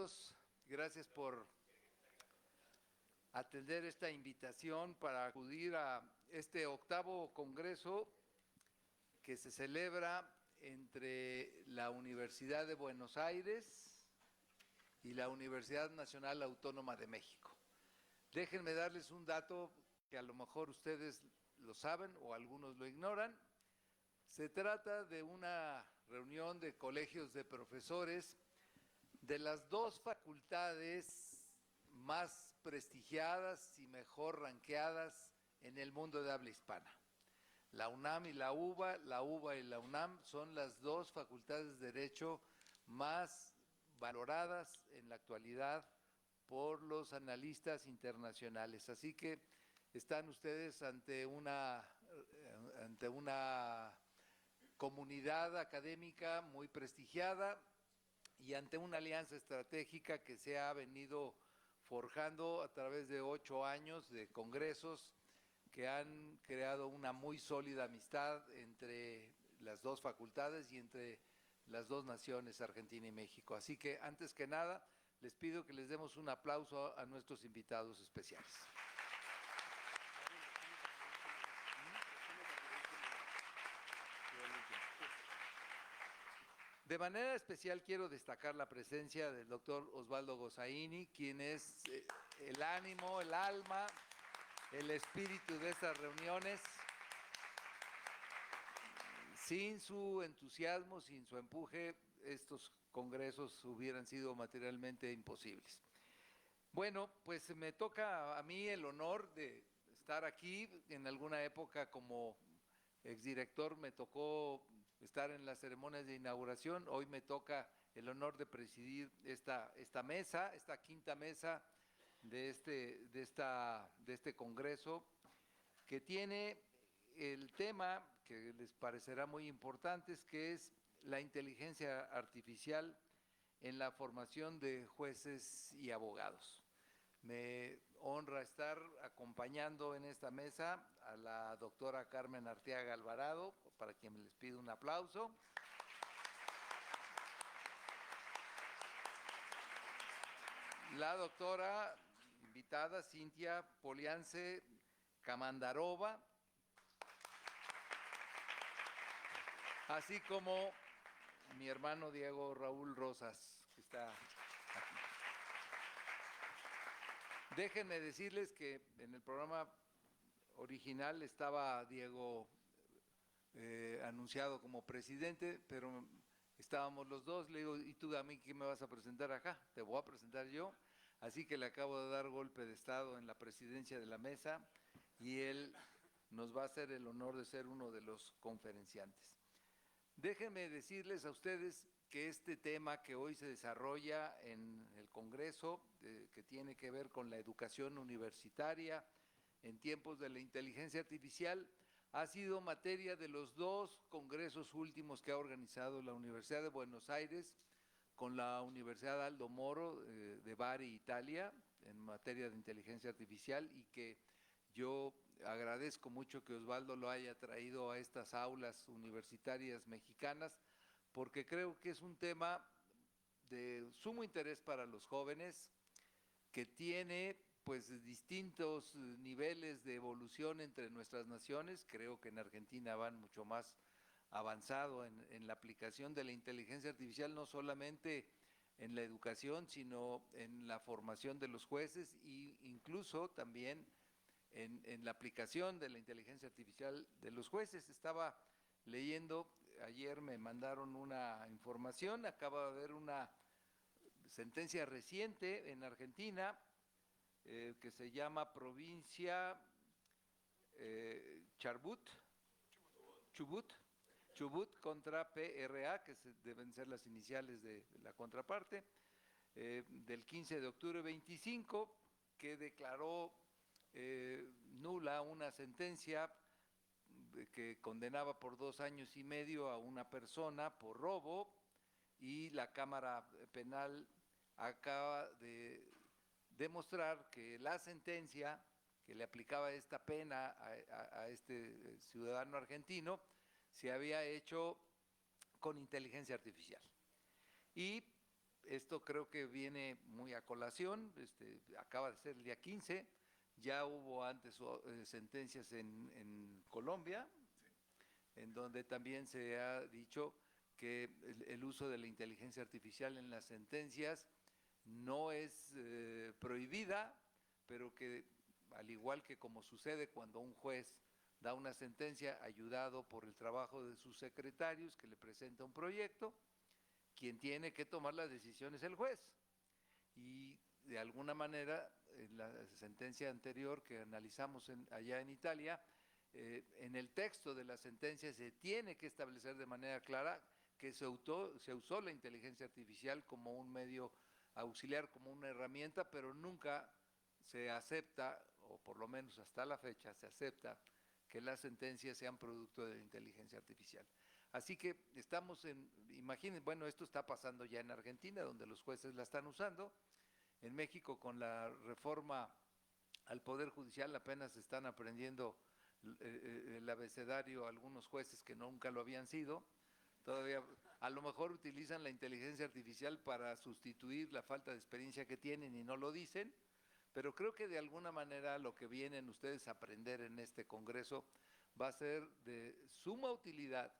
Bienvenidos, gracias por atender esta invitación para acudir a este 8º Congreso que se celebra entre la Universidad de Buenos Aires y la Universidad Nacional Autónoma de México. Déjenme darles un dato que a lo mejor ustedes lo saben o algunos lo ignoran. Se trata de una reunión de colegios de profesores de las dos facultades más prestigiadas y mejor ranqueadas en el mundo de habla hispana. La UNAM y la UBA y la UNAM son las dos facultades de Derecho más valoradas en la actualidad por los analistas internacionales. Así que están ustedes ante una comunidad académica muy prestigiada y ante una alianza estratégica que se ha venido forjando a través de 8 años de congresos que han creado una muy sólida amistad entre las dos facultades y entre las dos naciones, Argentina y México. Así que, antes que nada, les pido que les demos un aplauso a nuestros invitados especiales. De manera especial quiero destacar la presencia del doctor Osvaldo Gossaini, quien es el ánimo, el alma, el espíritu de estas reuniones. Sin su entusiasmo, sin su empuje, estos congresos hubieran sido materialmente imposibles. Bueno, pues me toca a mí el honor de estar aquí. En alguna época como exdirector me tocó estar en las ceremonias de inauguración. Hoy me toca el honor de presidir esta mesa, esta quinta mesa de este congreso, que tiene el tema que les parecerá muy importante, que es la inteligencia artificial en la formación de jueces y abogados. Me honra estar acompañando en esta mesa a la doctora Carmen Arteaga Alvarado, para quien les pido un aplauso. La doctora invitada Cintia Poliance Camandarova, así como mi hermano Diego Raúl Rosas, que está aquí. Déjenme decirles que en el programa original estaba Diego anunciado como presidente, pero estábamos los dos. Le digo, ¿y tú a mí qué me vas a presentar acá? Te voy a presentar yo. Así que le acabo de dar golpe de estado en la presidencia de la mesa y él nos va a hacer el honor de ser uno de los conferenciantes. Déjenme decirles a ustedes que este tema que hoy se desarrolla en el Congreso, que tiene que ver con la educación universitaria en tiempos de la inteligencia artificial, ha sido materia de los dos congresos últimos que ha organizado la Universidad de Buenos Aires con la Universidad Aldo Moro de Bari, Italia, en materia de inteligencia artificial, y que yo agradezco mucho que Osvaldo lo haya traído a estas aulas universitarias mexicanas, porque creo que es un tema de sumo interés para los jóvenes, que tiene pues distintos niveles de evolución entre nuestras naciones. Creo que en Argentina van mucho más avanzado en la aplicación de la inteligencia artificial, no solamente en la educación, sino en la formación de los jueces e incluso también en la aplicación de la inteligencia artificial de los jueces. Estaba leyendo, ayer me mandaron una información, acaba de haber una sentencia reciente en Argentina que se llama Provincia Chubut contra PRA, que deben ser las iniciales de la contraparte, del 15 de octubre 25, que declaró nula una sentencia que condenaba por 2 años y medio a una persona por robo, y la Cámara Penal acaba de demostrar que la sentencia que le aplicaba esta pena a este ciudadano argentino se había hecho con inteligencia artificial. Y Esto creo que viene muy a colación, acaba de ser el día 15, ya hubo antes sentencias en Colombia, en donde también se ha dicho que el uso de la inteligencia artificial en las sentencias no es prohibida, pero que al igual que como sucede cuando un juez da una sentencia ayudado por el trabajo de sus secretarios que le presenta un proyecto, quien tiene que tomar las decisiones es el juez. Y de alguna manera, en la sentencia anterior que analizamos allá en Italia, en el texto de la sentencia se tiene que establecer de manera clara que se usó la inteligencia artificial como un medio auxiliar, como una herramienta, pero nunca se acepta, o por lo menos hasta la fecha se acepta, que las sentencias sean producto de la inteligencia artificial. Así que estamos imaginen, bueno, esto está pasando ya en Argentina, donde los jueces la están usando. En México, con la reforma al Poder Judicial, apenas están aprendiendo el abecedario algunos jueces que nunca lo habían sido. Todavía a lo mejor utilizan la inteligencia artificial para sustituir la falta de experiencia que tienen y no lo dicen, pero creo que de alguna manera lo que vienen ustedes a aprender en este congreso va a ser de suma utilidad,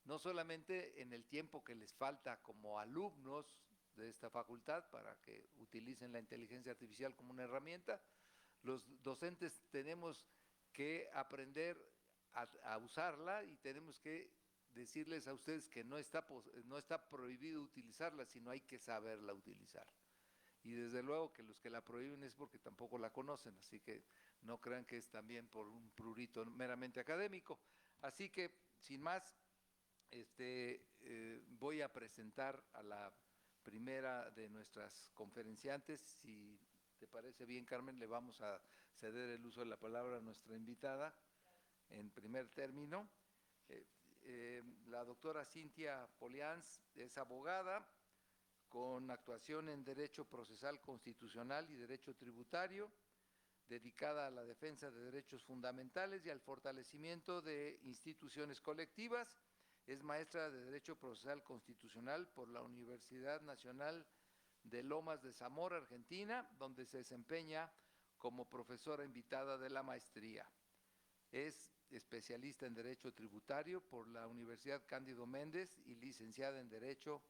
no solamente en el tiempo que les falta como alumnos de esta facultad para que utilicen la inteligencia artificial como una herramienta. Los docentes tenemos que aprender a usarla y tenemos que decirles a ustedes que no está prohibido utilizarla, sino hay que saberla utilizar. Y desde luego que los que la prohíben es porque tampoco la conocen, así que no crean que es también por un prurito meramente académico. Así que, sin más, voy a presentar a la primera de nuestras conferenciantes. Si te parece bien, Carmen, le vamos a ceder el uso de la palabra a nuestra invitada en primer término. La doctora Cintia Polians es abogada con actuación en Derecho Procesal Constitucional y Derecho Tributario, dedicada a la defensa de derechos fundamentales y al fortalecimiento de instituciones colectivas. Es maestra de Derecho Procesal Constitucional por la Universidad Nacional de Lomas de Zamora, Argentina, donde se desempeña como profesora invitada de la maestría. Es especialista en Derecho Tributario por la Universidad Cândido Mendes y licenciada en Derecho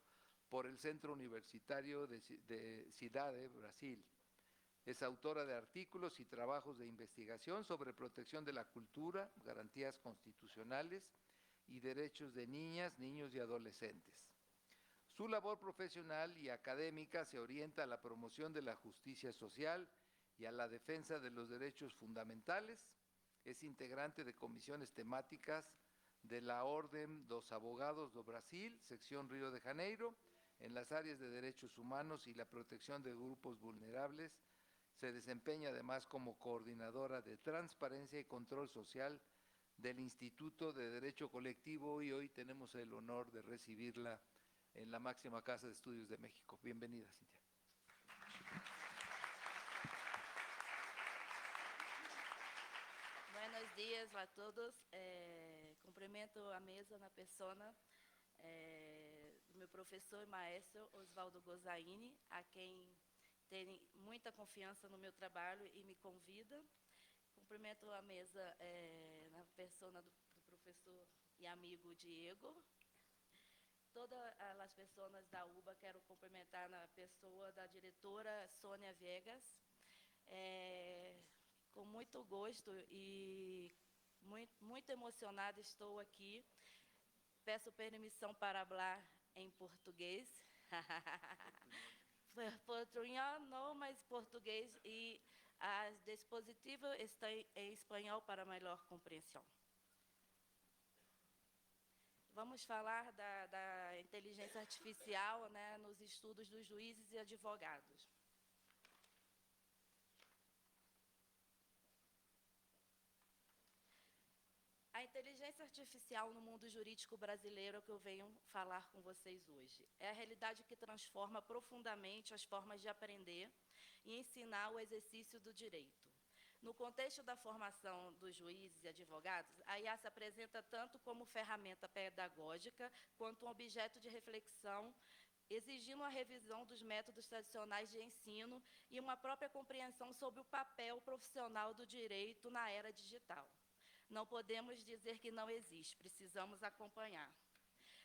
por el Centro Universitario de Cidade, Brasil. Es autora de artículos y trabajos de investigación sobre protección de la cultura, garantías constitucionales y derechos de niñas, niños y adolescentes. Su labor profesional y académica se orienta a la promoción de la justicia social y a la defensa de los derechos fundamentales. Es integrante de comisiones temáticas de la Orden dos Abogados do Brasil, sección Río de Janeiro, en las áreas de derechos humanos y la protección de grupos vulnerables. Se desempeña además como coordinadora de transparencia y control social del Instituto de Derecho Colectivo y hoy tenemos el honor de recibirla en la máxima Casa de Estudios de México. Bienvenida, Cintia. Buenos dias a todos. Cumprimento a mesa na persona do meu professor e maestro Oswaldo Gozaini, a quem tem muita confiança no meu trabalho e me convida. Cumprimento a mesa na persona do professor e amigo Diego. Todas as pessoas da UBA quero cumprimentar na pessoa da diretora Sônia Viegas. Com muito gosto e muito emocionada estou aqui. Peço permissão para falar em português. Portunhol não, mas português e a dispositivo está em espanhol para melhor compreensão. Vamos falar da inteligência artificial, né, nos estudos dos juízes e advogados. A inteligência artificial no mundo jurídico brasileiro que eu venho falar com vocês hoje. É a realidade que transforma profundamente as formas de aprender e ensinar o exercício do direito. No contexto da formação dos juízes e advogados, a IA se apresenta tanto como ferramenta pedagógica quanto um objeto de reflexão exigindo a revisão dos métodos tradicionais de ensino e uma própria compreensão sobre o papel profissional do direito na era digital. Não podemos dizer que não existe, precisamos acompanhar.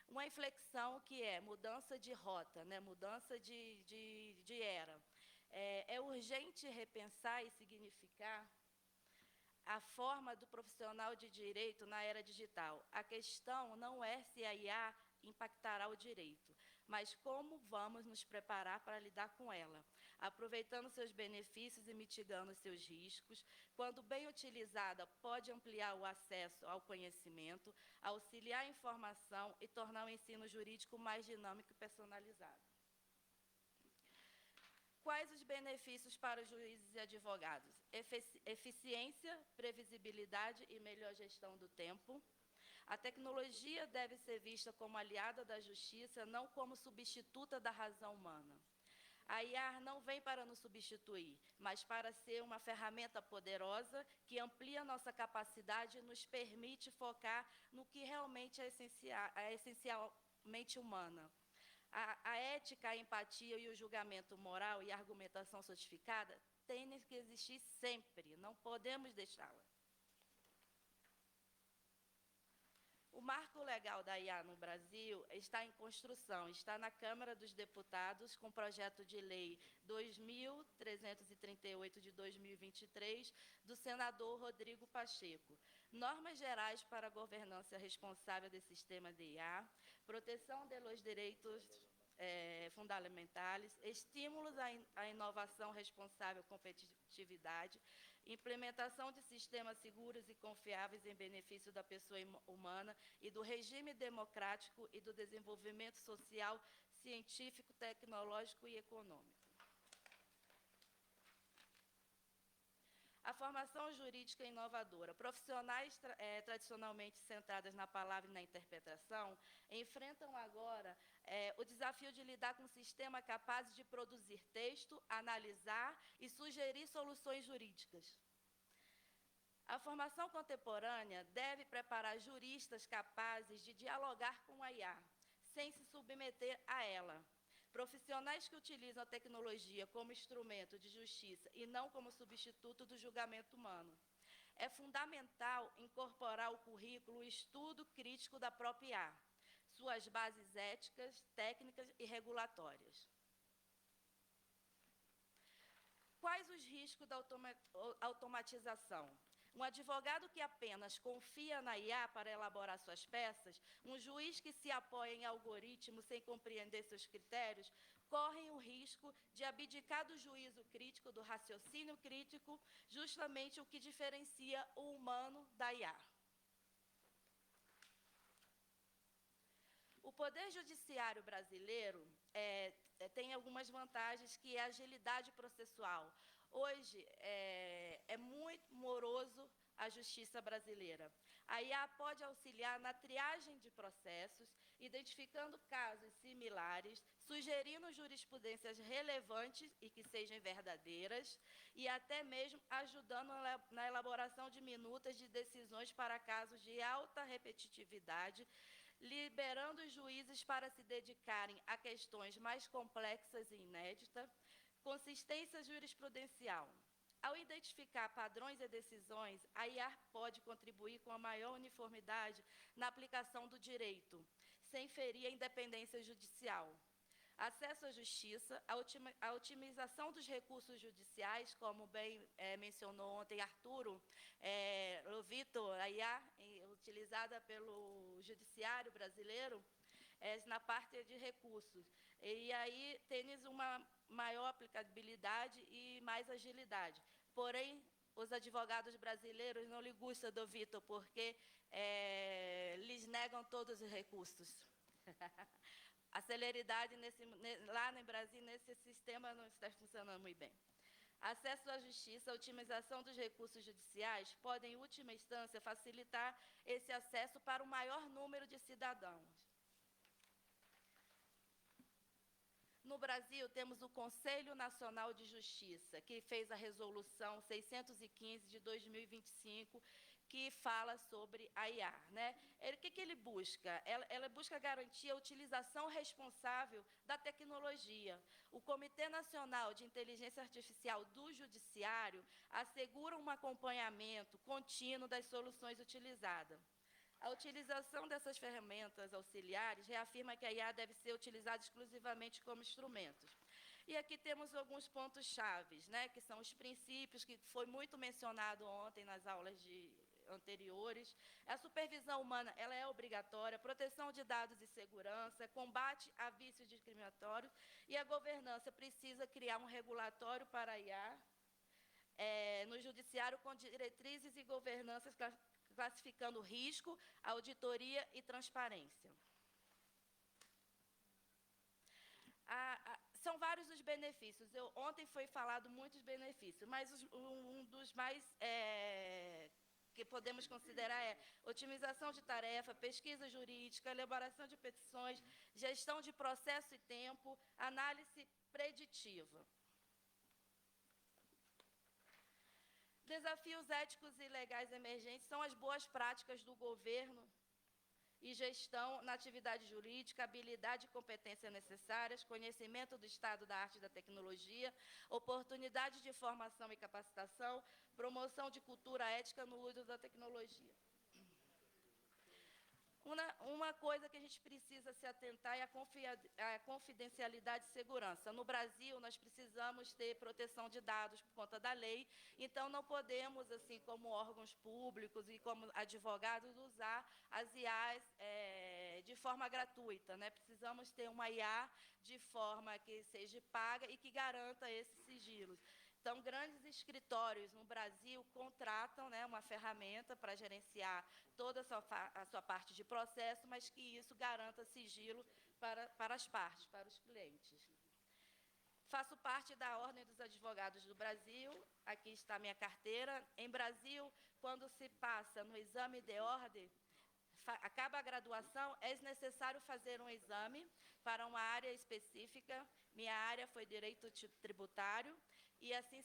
Uma inflexão que é mudança de rota, né? Mudança de era. É urgente repensar e significar a forma do profissional de direito na era digital. A questão não é se a IA impactará o direito, mas como vamos nos preparar para lidar com ela, aproveitando seus benefícios e mitigando seus riscos. Quando bem utilizada, pode ampliar o acesso ao conhecimento, auxiliar a informação e tornar o ensino jurídico mais dinâmico e personalizado. Quais os benefícios para os juízes e advogados? Eficiência, previsibilidade e melhor gestão do tempo. A tecnologia deve ser vista como aliada da justiça, não como substituta da razão humana. A IA não vem para nos substituir, mas para ser uma ferramenta poderosa que amplia nossa capacidade e nos permite focar no que realmente é essencialmente humana. A ética, a empatia e o julgamento moral e a argumentação certificada têm que existir sempre, não podemos deixá-la. O marco legal da IA no Brasil está em construção, está na Câmara dos Deputados, com o projeto de lei 2.338 de 2023, do senador Rodrigo Pacheco. Normas gerais para a governança responsável do sistema de IA, proteção dos direitos fundamentais, estímulos à inovação responsável e competitividade, implementação de sistemas seguros e confiáveis em benefício da pessoa humana e do regime democrático e do desenvolvimento social, científico, tecnológico e econômico. A formação jurídica inovadora. Profissionais tradicionalmente centradas na palavra e na interpretação enfrentam agora o desafio de lidar com um sistema capaz de produzir texto, analisar e sugerir soluções jurídicas. A formação contemporânea deve preparar juristas capazes de dialogar com a IA, sem se submeter a ela. Profissionais que utilizam a tecnologia como instrumento de justiça e não como substituto do julgamento humano. É fundamental incorporar ao currículo o estudo crítico da própria IA, suas bases éticas, técnicas e regulatórias. Quais os riscos da automatização? Um advogado que apenas confia na IA para elaborar suas peças, um juiz que se apoia em algoritmos sem compreender seus critérios, correm o risco de abdicar do juízo crítico, do raciocínio crítico, justamente o que diferencia o humano da IA. O Poder Judiciário brasileiro tem algumas vantagens, que é a agilidade processual. Hoje, é muito moroso a justiça brasileira. A IA pode auxiliar na triagem de processos, identificando casos similares, sugerindo jurisprudências relevantes e que sejam verdadeiras, e até mesmo ajudando na elaboração de minutas de decisões para casos de alta repetitividade, liberando os juízes para se dedicarem a questões mais complexas e inéditas. Consistência jurisprudencial. Ao identificar padrões e decisões, a IA pode contribuir com a maior uniformidade na aplicação do direito, sem ferir a independência judicial. Acesso à justiça, a otimização dos recursos judiciais, como bem mencionou ontem Arturo, Vitor, a IA utilizada pelo judiciário brasileiro, na parte de recursos. E aí tem uma maior aplicabilidade e mais agilidade. Porém, os advogados brasileiros não lhes gusta do Vitor, porque lhes negam todos os recursos. A celeridade lá no Brasil, nesse sistema, não está funcionando muito bem. Acesso à justiça, a otimização dos recursos judiciais podem, em última instância, facilitar esse acesso para o maior número de cidadãos. No Brasil, temos o Conselho Nacional de Justiça, que fez a Resolução 615 de 2025, que fala sobre a IA. Né? O que ele busca? Ela busca garantir a utilização responsável da tecnologia. O Comitê Nacional de Inteligência Artificial do Judiciário assegura um acompanhamento contínuo das soluções utilizadas. A utilização dessas ferramentas auxiliares reafirma que a IA deve ser utilizada exclusivamente como instrumentos. E aqui temos alguns pontos chaves, né, que são os princípios, que foi muito mencionado ontem nas aulas anteriores. A supervisão humana ela é obrigatória, proteção de dados e segurança, combate a vícios discriminatórios, e a governança precisa criar um regulatório para a IA no judiciário com diretrizes e governanças classificando risco, auditoria e transparência. São vários os benefícios. Ontem foi falado muitos benefícios, mas um dos mais que podemos considerar é otimização de tarefa, pesquisa jurídica, elaboração de petições, gestão de processo e tempo, análise preditiva. Desafios éticos e legais emergentes são as boas práticas do governo e gestão na atividade jurídica, habilidade e competência necessárias, conhecimento do estado da arte e da tecnologia, oportunidade de formação e capacitação, promoção de cultura ética no uso da tecnologia. Uma coisa que a gente precisa se atentar é a confidencialidade e segurança. No Brasil, nós precisamos ter proteção de dados por conta da lei, então não podemos, assim, como órgãos públicos e como advogados, usar as IAs de forma gratuita. Né? Precisamos ter uma IA de forma que seja paga e que garanta esses sigilos. Então, grandes escritórios no Brasil contratam, né, uma ferramenta para gerenciar toda a sua parte de processo, mas que isso garanta sigilo para as partes, para os clientes. Faço parte da Ordem dos Advogados do Brasil, aqui está a minha carteira. Em Brasil, quando se passa no exame de ordem, acaba a graduação, é necessário fazer um exame para uma área específica. Minha área foi direito tributário, e assim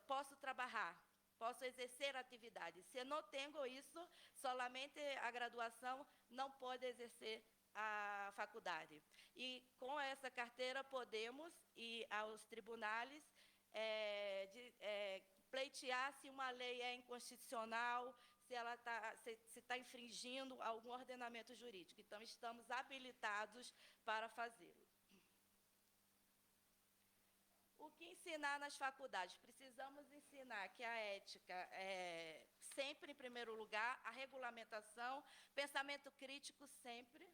posso trabalhar, posso exercer atividade. Se não tenho isso, solamente a graduação não pode exercer a faculdade. E com essa carteira podemos ir aos tribunais pleitear se uma lei é inconstitucional, se está infringindo algum ordenamento jurídico. Então, estamos habilitados para fazê-lo. O que ensinar nas faculdades? Precisamos ensinar que a ética é sempre em primeiro lugar, a regulamentação, pensamento crítico sempre.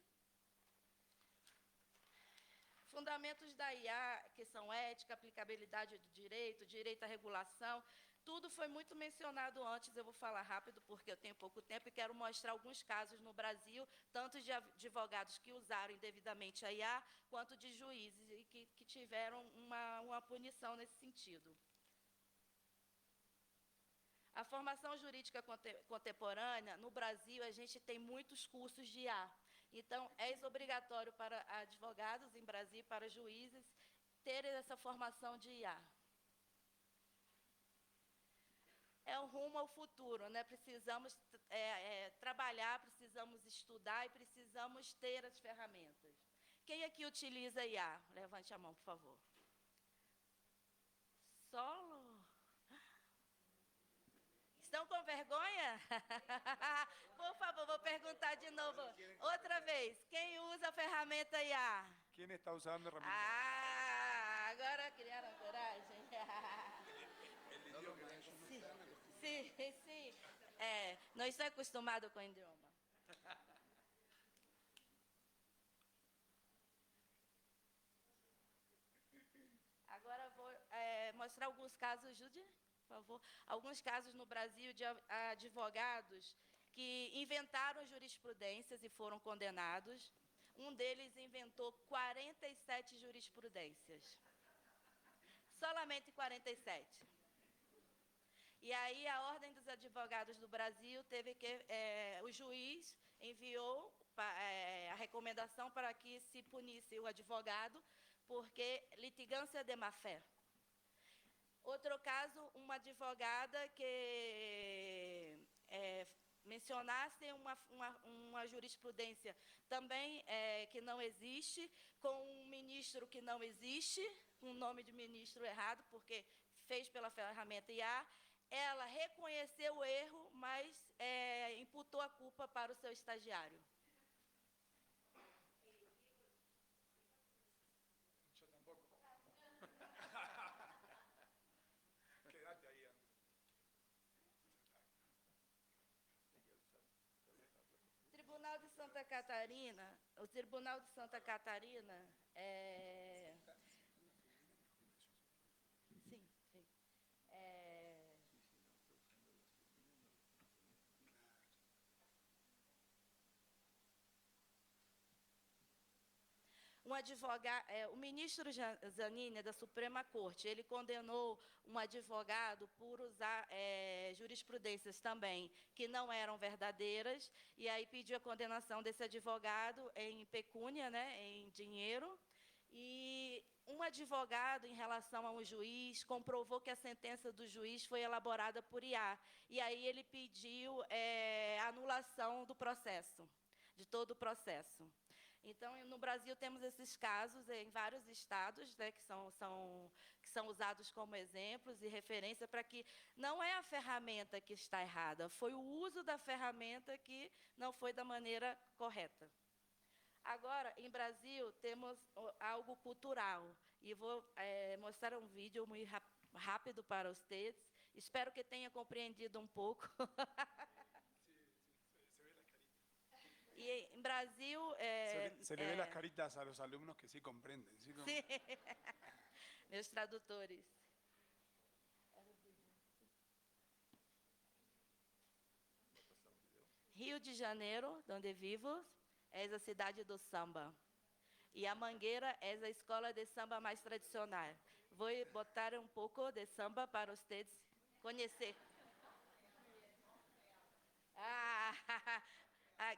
Fundamentos da IA, que são ética, aplicabilidade do direito, direito à regulação, tudo foi muito mencionado antes. Eu vou falar rápido porque eu tenho pouco tempo e quero mostrar alguns casos no Brasil, tanto de advogados que usaram indevidamente a IA, quanto de juízes e que tiveram uma punição nesse sentido. A formação jurídica contemporânea, no Brasil, a gente tem muitos cursos de IA. Então, é obrigatório para advogados em Brasil, para juízes, terem essa formação de IA. É um rumo ao futuro, né? Precisamos trabalhar, precisamos estudar e precisamos ter as ferramentas. Quem aqui utiliza IA? Levante a mão, por favor. Solo? Estão com vergonha? Por favor, vou perguntar de novo. Outra vez, quem usa a ferramenta IA? ¿Quién está usando herramientas? Agora criaram coragem. Sim. Não estou acostumado com o idioma. Agora vou mostrar alguns casos, Judy, por favor. Alguns casos no Brasil de advogados que inventaram jurisprudências e foram condenados. Um deles inventou 47 jurisprudências. Solamente 47. E aí a Ordem dos Advogados do Brasil teve que... o juiz enviou a recomendação para que se punisse o advogado, porque litigância de má-fé. Outro caso, uma advogada que mencionassem uma jurisprudência também que não existe, com um ministro que não existe, com o nome de ministro errado, porque fez pela ferramenta IA, ela reconheceu o erro, mas imputou a culpa para o seu estagiário. Tribunal de Santa Catarina, o Tribunal de Santa Catarina sim, sim. O ministro Zanini, da Suprema Corte, ele condenou um advogado por usar jurisprudências também que não eram verdadeiras, e aí pediu a condenação desse advogado em pecúnia, né, em dinheiro, e um advogado, em relação a um juiz, comprovou que a sentença do juiz foi elaborada por IA, e aí ele pediu anulação do processo, de todo o processo. Então, no Brasil, temos esses casos em vários estados, né, que são usados como exemplos e referência para que não é a ferramenta que está errada, foi o uso da ferramenta que não foi da maneira correta. Agora, em Brasil, temos algo cultural, e vou mostrar um vídeo muito rápido para vocês. Espero que tenha compreendido um pouco. Y en Brasil... se le ve las caritas a los alumnos que sí comprenden. ¿Sí? Sí. Meus tradutores. Rio de Janeiro, onde vivo, é a cidade do samba. E a Mangueira é a escola de samba mais tradicional. Vou botar um pouco de samba para vocês conhecer.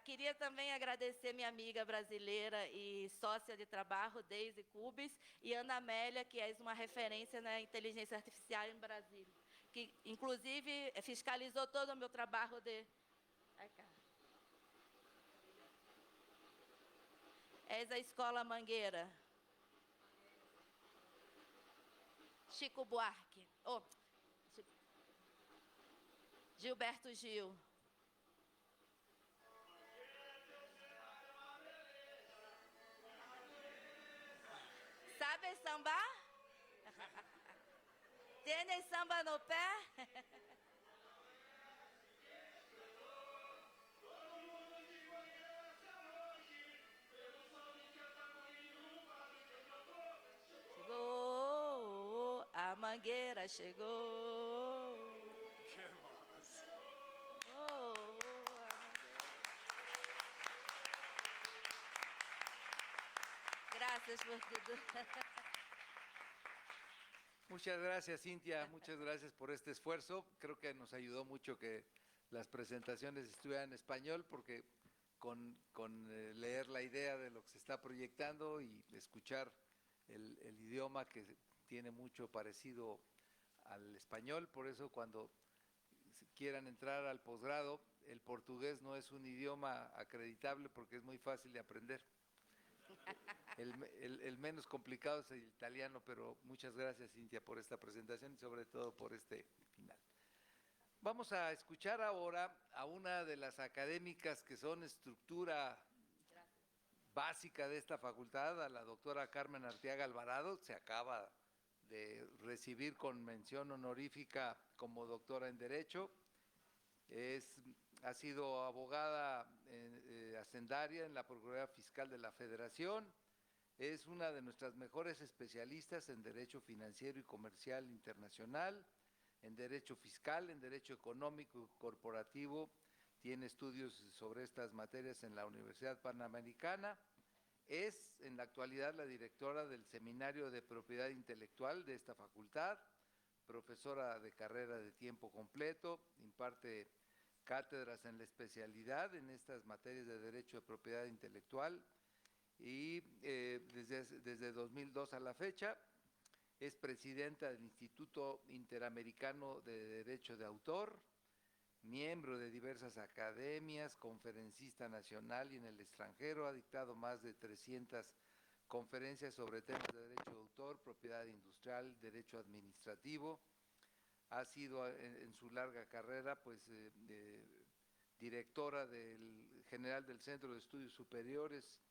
Queria também agradecer minha amiga brasileira e sócia de trabalho, Deise Cubes, e Ana Amélia, que é uma referência na inteligência artificial em Brasília, que, inclusive, fiscalizou todo o meu trabalho de... És a Escola Mangueira. Chico Buarque. Gilberto Gil. Sabe sambar? Tem samba no pé? Chegou, a Mangueira chegou. Qué hermoso. Gracias por tudo. Muchas gracias, Cintia. Muchas gracias por este esfuerzo. Creo que nos ayudó mucho que las presentaciones estuvieran en español, porque con leer la idea de lo que se está proyectando y escuchar el idioma que tiene mucho parecido al español, por eso cuando quieran entrar al posgrado, el portugués no es un idioma acreditable porque es muy fácil de aprender. El menos complicado es el italiano, pero muchas gracias, Cintia, por esta presentación y sobre todo por este final. Vamos a escuchar ahora a una de las académicas que son estructura básica de esta facultad, a la doctora Carmen Arteaga Alvarado. Se acaba de recibir con mención honorífica como doctora en Derecho. Ha sido abogada hacendaria en la Procuraduría Fiscal de la Federación. Es una de nuestras mejores especialistas en Derecho Financiero y Comercial Internacional, en Derecho Fiscal, en Derecho Económico y Corporativo. Tiene estudios sobre estas materias en la Universidad Panamericana. Es, en la actualidad, la directora del Seminario de Propiedad Intelectual de esta facultad, profesora de carrera de tiempo completo, imparte cátedras en la especialidad en estas materias de Derecho de Propiedad Intelectual y desde 2002 a la fecha es presidenta del Instituto Interamericano de Derecho de Autor, miembro de diversas academias, conferencista nacional y en el extranjero, ha dictado más de 300 conferencias sobre temas de derecho de autor, propiedad industrial, derecho administrativo. Ha sido en su larga carrera pues directora general del Centro de Estudios Superiores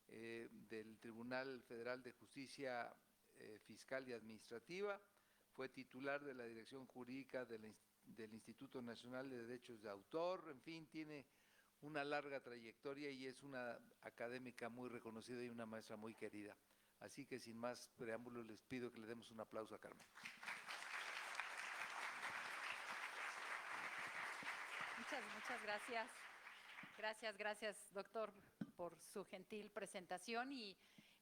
del Tribunal Federal de Justicia Fiscal y Administrativa. Fue titular de la Dirección Jurídica del Instituto Nacional de Derechos de Autor. En fin, tiene una larga trayectoria y es una académica muy reconocida y una maestra muy querida. Así que sin más preámbulos les pido que le demos un aplauso a Carmen. Muchas gracias. Gracias, doctor, por su gentil presentación y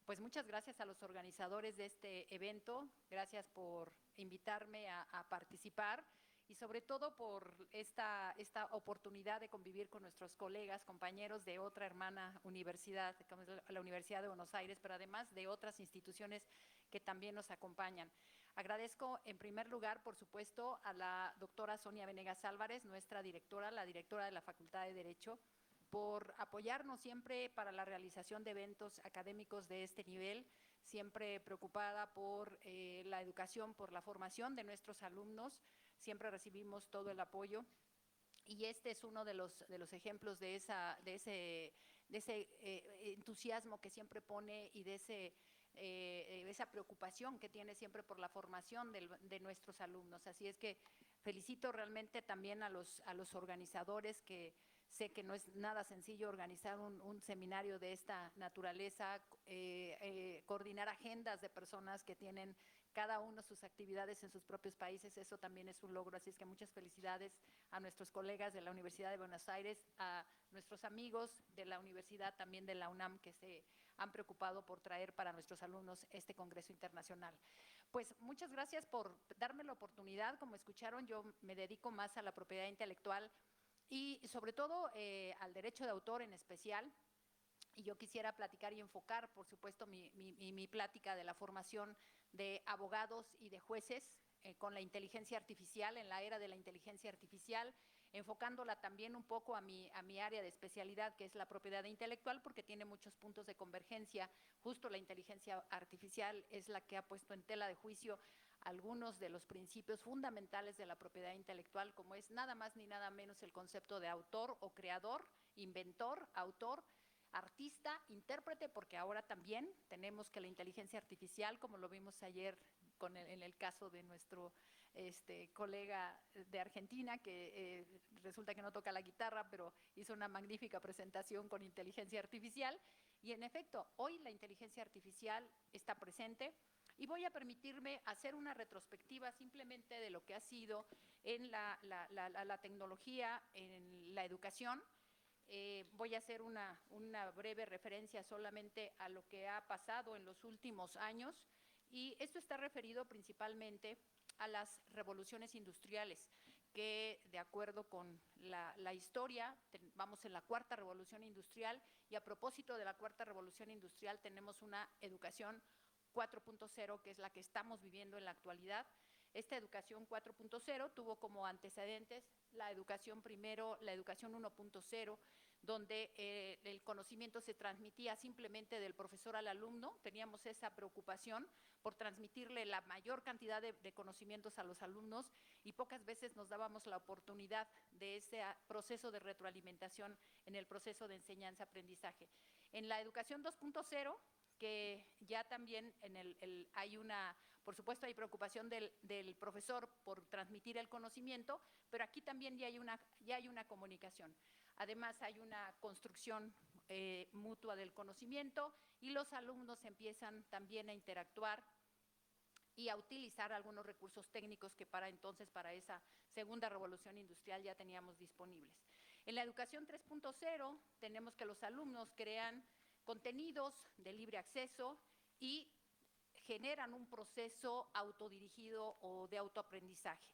pues muchas gracias a los organizadores de este evento. Gracias por invitarme a participar y sobre todo por esta oportunidad de convivir con nuestros colegas, compañeros de otra hermana universidad, como es la Universidad de Buenos Aires, pero además de otras instituciones que también nos acompañan. Agradezco en primer lugar, por supuesto, a la doctora Sonia Venegas Álvarez, nuestra directora, la directora de la Facultad de Derecho, por apoyarnos siempre para la realización de eventos académicos de este nivel, siempre preocupada por la educación, por la formación de nuestros alumnos. Siempre recibimos todo el apoyo y este es uno de los ejemplos de ese entusiasmo que siempre pone y de esa preocupación que tiene siempre por la formación de nuestros alumnos. Así es que felicito realmente también a los organizadores, que sé que no es nada sencillo organizar un seminario de esta naturaleza, coordinar agendas de personas que tienen cada uno sus actividades en sus propios países. Eso también es un logro, así es que muchas felicidades a nuestros colegas de la Universidad de Buenos Aires, a nuestros amigos de la universidad, también de la UNAM, que se han preocupado por traer para nuestros alumnos este Congreso Internacional. Pues muchas gracias por darme la oportunidad. Como escucharon, yo me dedico más a la propiedad intelectual y sobre todo al derecho de autor en especial. Y yo quisiera platicar y enfocar, por supuesto, mi plática de la formación de abogados y de jueces con la inteligencia artificial, en la era de la inteligencia artificial, enfocándola también un poco a mi área de especialidad, que es la propiedad intelectual, porque tiene muchos puntos de convergencia. Justo la inteligencia artificial es la que ha puesto en tela de juicio algunos de los principios fundamentales de la propiedad intelectual, como es nada más ni nada menos el concepto de autor o creador, inventor, autor, artista, intérprete, porque ahora también tenemos que la inteligencia artificial, como lo vimos ayer en el caso de nuestro colega de Argentina, que resulta que no toca la guitarra, pero hizo una magnífica presentación con inteligencia artificial. Y en efecto, hoy la inteligencia artificial está presente. Y voy a permitirme hacer una retrospectiva simplemente de lo que ha sido en la tecnología, en la educación. Voy a hacer una breve referencia solamente a lo que ha pasado en los últimos años, y esto está referido principalmente a las revoluciones industriales, que de acuerdo con la historia, vamos en la cuarta revolución industrial, y a propósito de la cuarta revolución industrial tenemos una educación 4.0, que es la que estamos viviendo en la actualidad. Esta educación 4.0 tuvo como antecedentes la educación 1.0, donde el conocimiento se transmitía simplemente del profesor al alumno. Teníamos esa preocupación por transmitirle la mayor cantidad de conocimientos a los alumnos y pocas veces nos dábamos la oportunidad de ese proceso de retroalimentación en el proceso de enseñanza-aprendizaje. En la educación 2.0, que ya también por supuesto hay preocupación del profesor por transmitir el conocimiento, pero aquí también ya hay una comunicación. Además hay una construcción mutua del conocimiento y los alumnos empiezan también a interactuar y a utilizar algunos recursos técnicos que para esa segunda revolución industrial ya teníamos disponibles. En la educación 3.0 tenemos que los alumnos crean contenidos de libre acceso y generan un proceso autodirigido o de autoaprendizaje.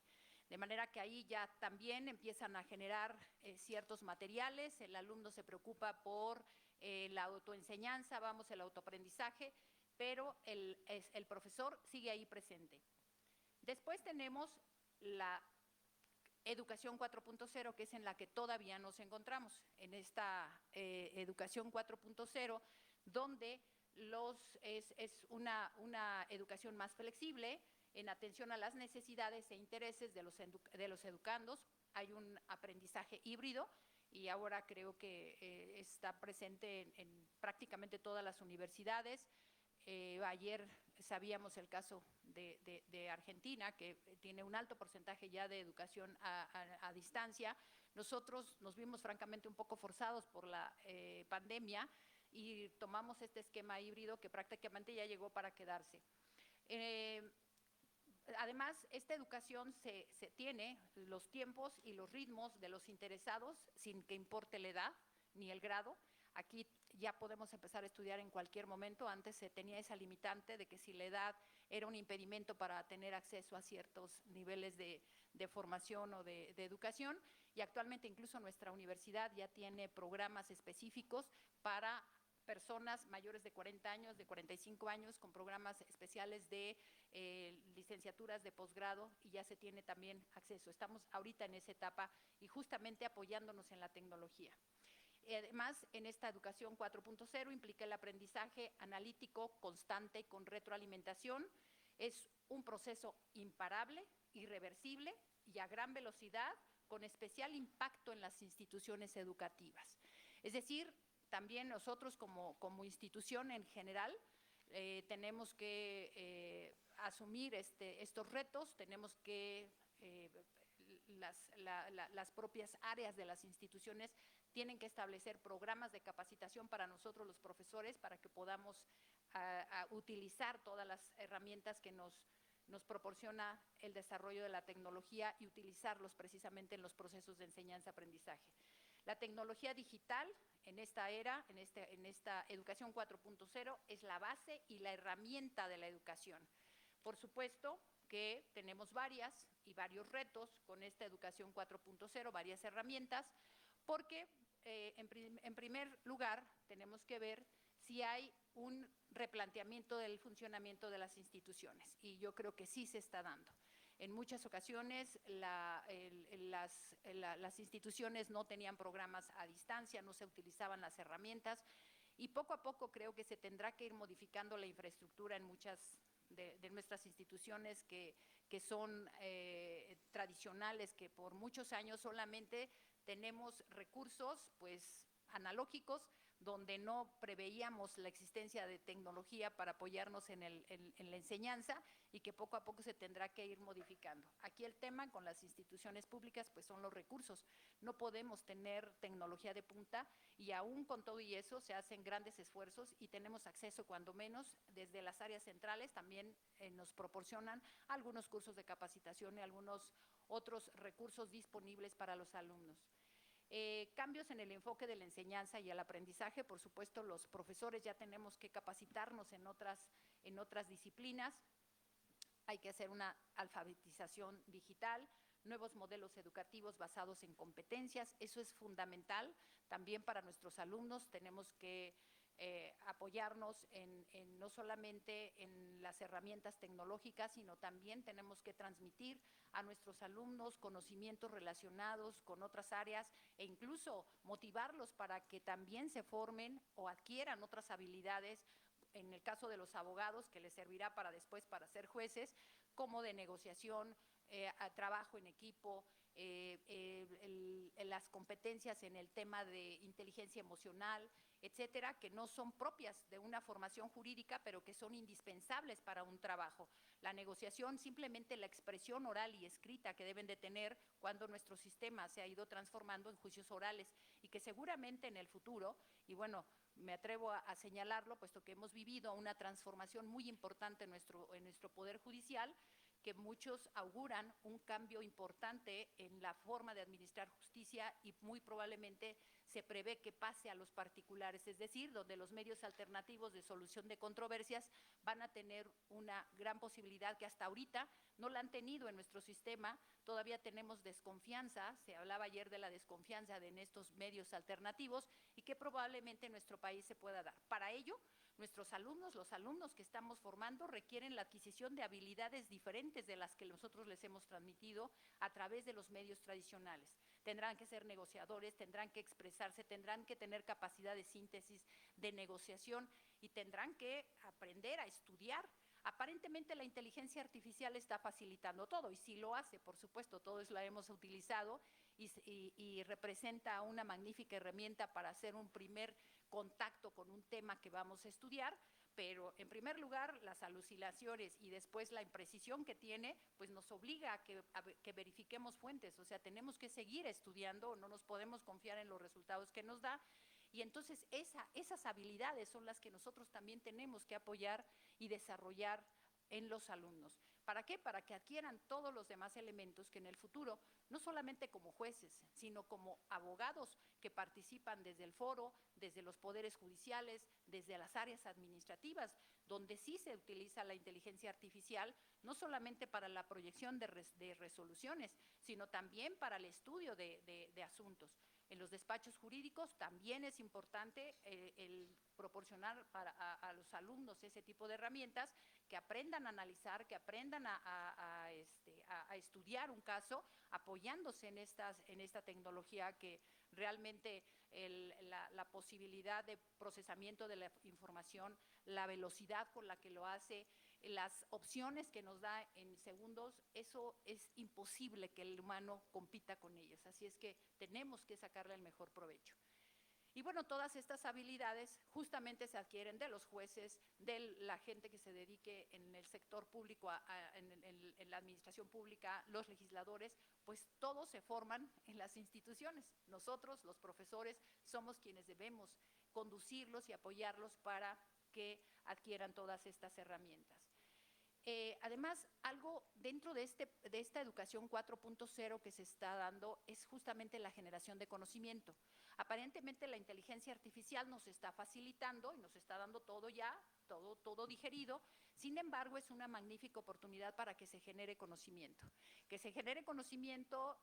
De manera que ahí ya también empiezan a generar ciertos materiales, el alumno se preocupa por la autoenseñanza, el autoaprendizaje, pero el profesor sigue ahí presente. Después tenemos Educación 4.0, que es en la que todavía nos encontramos, en esta educación 4.0, donde es una educación más flexible, en atención a las necesidades e intereses de los educandos. Hay un aprendizaje híbrido y ahora creo que está presente en prácticamente todas las universidades. Ayer sabíamos el caso de Argentina, que tiene un alto porcentaje ya de educación a distancia. Nosotros nos vimos francamente un poco forzados por la pandemia y tomamos este esquema híbrido que prácticamente ya llegó para quedarse. Además, esta educación se tiene los tiempos y los ritmos de los interesados sin que importe la edad ni el grado. Aquí ya podemos empezar a estudiar en cualquier momento. Antes se tenía esa limitante de que si la edad era un impedimento para tener acceso a ciertos niveles de formación o de educación, y actualmente incluso nuestra universidad ya tiene programas específicos para personas mayores de 40 años, de 45 años, con programas especiales de licenciaturas de posgrado, y ya se tiene también acceso. Estamos ahorita en esa etapa y justamente apoyándonos en la tecnología. Además, en esta educación 4.0 implica el aprendizaje analítico constante con retroalimentación. Es un proceso imparable, irreversible y a gran velocidad, con especial impacto en las instituciones educativas. Es decir, también nosotros como institución en general tenemos que asumir estos retos, tenemos que las propias áreas de las instituciones tienen que establecer programas de capacitación para nosotros los profesores, para que podamos utilizar todas las herramientas que nos proporciona el desarrollo de la tecnología y utilizarlos precisamente en los procesos de enseñanza-aprendizaje. La tecnología digital en esta era, en esta educación 4.0, es la base y la herramienta de la educación. Por supuesto que tenemos varios retos con esta educación 4.0, varias herramientas, porque en primer lugar tenemos que ver si hay un replanteamiento del funcionamiento de las instituciones, y yo creo que sí se está dando. En muchas ocasiones las instituciones no tenían programas a distancia, no se utilizaban las herramientas, y poco a poco creo que se tendrá que ir modificando la infraestructura en muchas de nuestras instituciones que son tradicionales, que por muchos años solamente tenemos recursos pues analógicos, donde no preveíamos la existencia de tecnología para apoyarnos en la enseñanza, y que poco a poco se tendrá que ir modificando. Aquí el tema con las instituciones públicas pues son los recursos. No podemos tener tecnología de punta, y aún con todo y eso se hacen grandes esfuerzos y tenemos acceso, cuando menos desde las áreas centrales también nos proporcionan algunos cursos de capacitación y algunos otros recursos disponibles para los alumnos. Cambios en el enfoque de la enseñanza y el aprendizaje. Por supuesto, los profesores ya tenemos que capacitarnos en otras disciplinas. Hay que hacer una alfabetización digital, nuevos modelos educativos basados en competencias. Eso es fundamental también para nuestros alumnos. Tenemos que apoyarnos no solamente en las herramientas tecnológicas, sino también tenemos que transmitir a nuestros alumnos conocimientos relacionados con otras áreas, e incluso motivarlos para que también se formen o adquieran otras habilidades, en el caso de los abogados, que les servirá para después para ser jueces, como de negociación, trabajo en equipo, las competencias en el tema de inteligencia emocional, etcétera, que no son propias de una formación jurídica, pero que son indispensables para un trabajo. La negociación, simplemente la expresión oral y escrita que deben de tener cuando nuestro sistema se ha ido transformando en juicios orales, y que seguramente en el futuro, y bueno, me atrevo a señalarlo, puesto que hemos vivido una transformación muy importante en nuestro Poder Judicial, que muchos auguran un cambio importante en la forma de administrar justicia, y muy probablemente se prevé que pase a los particulares, es decir, donde los medios alternativos de solución de controversias van a tener una gran posibilidad que hasta ahorita no la han tenido en nuestro sistema. Todavía tenemos desconfianza, se hablaba ayer de la desconfianza en estos medios alternativos, y que probablemente en nuestro país se pueda dar. Para ello, Nuestros alumnos, los alumnos que estamos formando, requieren la adquisición de habilidades diferentes de las que nosotros les hemos transmitido a través de los medios tradicionales. Tendrán que ser negociadores, tendrán que expresarse, tendrán que tener capacidad de síntesis, de negociación y tendrán que aprender a estudiar. Aparentemente la inteligencia artificial está facilitando todo y sí lo hace, por supuesto, todos la hemos utilizado y representa una magnífica herramienta para hacer un primer contacto con un tema que vamos a estudiar, pero en primer lugar las alucinaciones y después la imprecisión que tiene, pues nos obliga a que verifiquemos fuentes, o sea, tenemos que seguir estudiando, no nos podemos confiar en los resultados que nos da. Y entonces esas habilidades son las que nosotros también tenemos que apoyar y desarrollar en los alumnos. ¿Para qué? Para que adquieran todos los demás elementos que en el futuro, no solamente como jueces, sino como abogados que participan desde el foro, desde los poderes judiciales, desde las áreas administrativas, donde sí se utiliza la inteligencia artificial, no solamente para la proyección de resoluciones, sino también para el estudio de asuntos. En los despachos jurídicos también es importante el proporcionar a los alumnos ese tipo de herramientas, que aprendan a analizar, que aprendan a estudiar un caso, apoyándose en esta tecnología que realmente la posibilidad de procesamiento de la información, la velocidad con la que lo hace, las opciones que nos da en segundos, eso es imposible que el humano compita con ellas. Así es que tenemos que sacarle el mejor provecho. Y bueno, todas estas habilidades justamente se adquieren de los jueces, de la gente que se dedique en el sector público, en la administración pública, los legisladores, pues todos se forman en las instituciones. Nosotros, los profesores, somos quienes debemos conducirlos y apoyarlos para que adquieran todas estas herramientas. Además, algo dentro de esta educación 4.0 que se está dando es justamente la generación de conocimiento. Aparentemente la inteligencia artificial nos está facilitando y nos está dando todo ya, todo digerido. Sin embargo, es una magnífica oportunidad para que se genere conocimiento. Que se genere conocimiento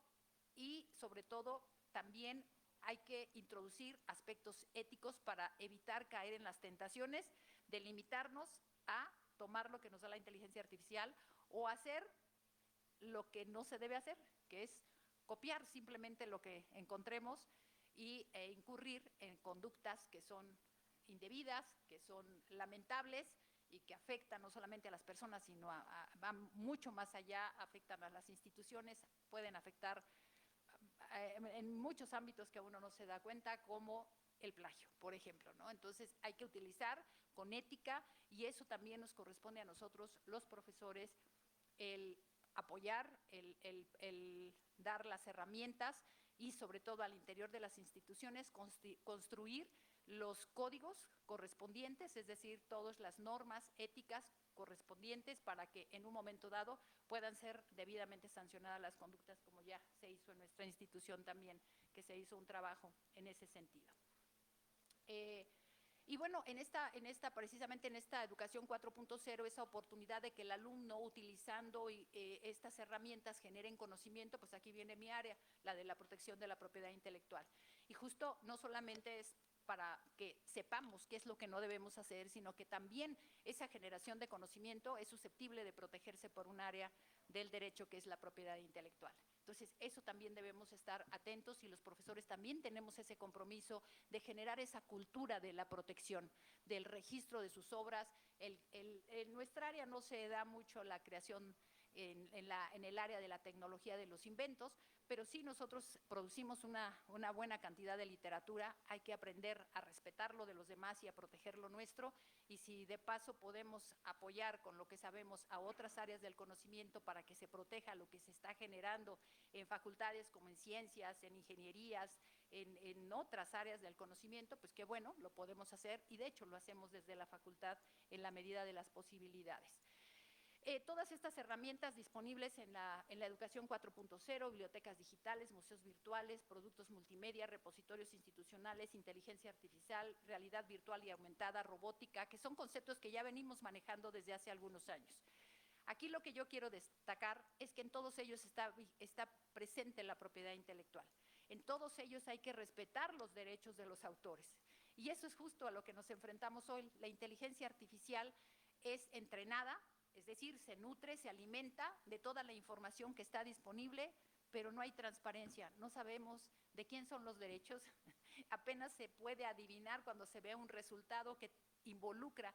y, sobre todo, también hay que introducir aspectos éticos para evitar caer en las tentaciones de limitarnos a tomar lo que nos da la inteligencia artificial o hacer lo que no se debe hacer, que es copiar simplemente lo que encontremos e incurrir en conductas que son indebidas, que son lamentables y que afectan no solamente a las personas, sino van mucho más allá, afectan a las instituciones, pueden afectar en muchos ámbitos que uno no se da cuenta, como el plagio, por ejemplo, ¿no? Entonces hay que utilizar con ética y eso también nos corresponde a nosotros, los profesores, el apoyar, el dar las herramientas y sobre todo al interior de las instituciones construir los códigos correspondientes, es decir, todas las normas éticas correspondientes para que en un momento dado puedan ser debidamente sancionadas las conductas, como ya se hizo en nuestra institución también, que se hizo un trabajo en ese sentido. Y bueno, precisamente en esta educación 4.0, esa oportunidad de que el alumno, utilizando estas herramientas, generen conocimiento, pues aquí viene mi área, la de la protección de la propiedad intelectual. Y justo no solamente es para que sepamos qué es lo que no debemos hacer, sino que también esa generación de conocimiento es susceptible de protegerse por un área del derecho que es la propiedad intelectual. Entonces, eso también debemos estar atentos y los profesores también tenemos ese compromiso de generar esa cultura de la protección, del registro de sus obras. En nuestra área no se da mucho la creación en el área de la tecnología de los inventos, pero sí nosotros producimos una buena cantidad de literatura, hay que aprender a respetar lo de los demás y a proteger lo nuestro, y si de paso podemos apoyar con lo que sabemos a otras áreas del conocimiento para que se proteja lo que se está generando en facultades como en ciencias, en ingenierías, en otras áreas del conocimiento, pues qué bueno, lo podemos hacer y de hecho lo hacemos desde la facultad en la medida de las posibilidades. Todas estas herramientas disponibles en la educación 4.0, bibliotecas digitales, museos virtuales, productos multimedia, repositorios institucionales, inteligencia artificial, realidad virtual y aumentada, robótica, que son conceptos que ya venimos manejando desde hace algunos años. Aquí lo que yo quiero destacar es que en todos ellos está presente la propiedad intelectual. En todos ellos hay que respetar los derechos de los autores. Y eso es justo a lo que nos enfrentamos hoy. La inteligencia artificial es entrenada, es decir, se nutre, se alimenta de toda la información que está disponible, pero no hay transparencia, no sabemos de quién son los derechos, apenas se puede adivinar cuando se ve un resultado que involucra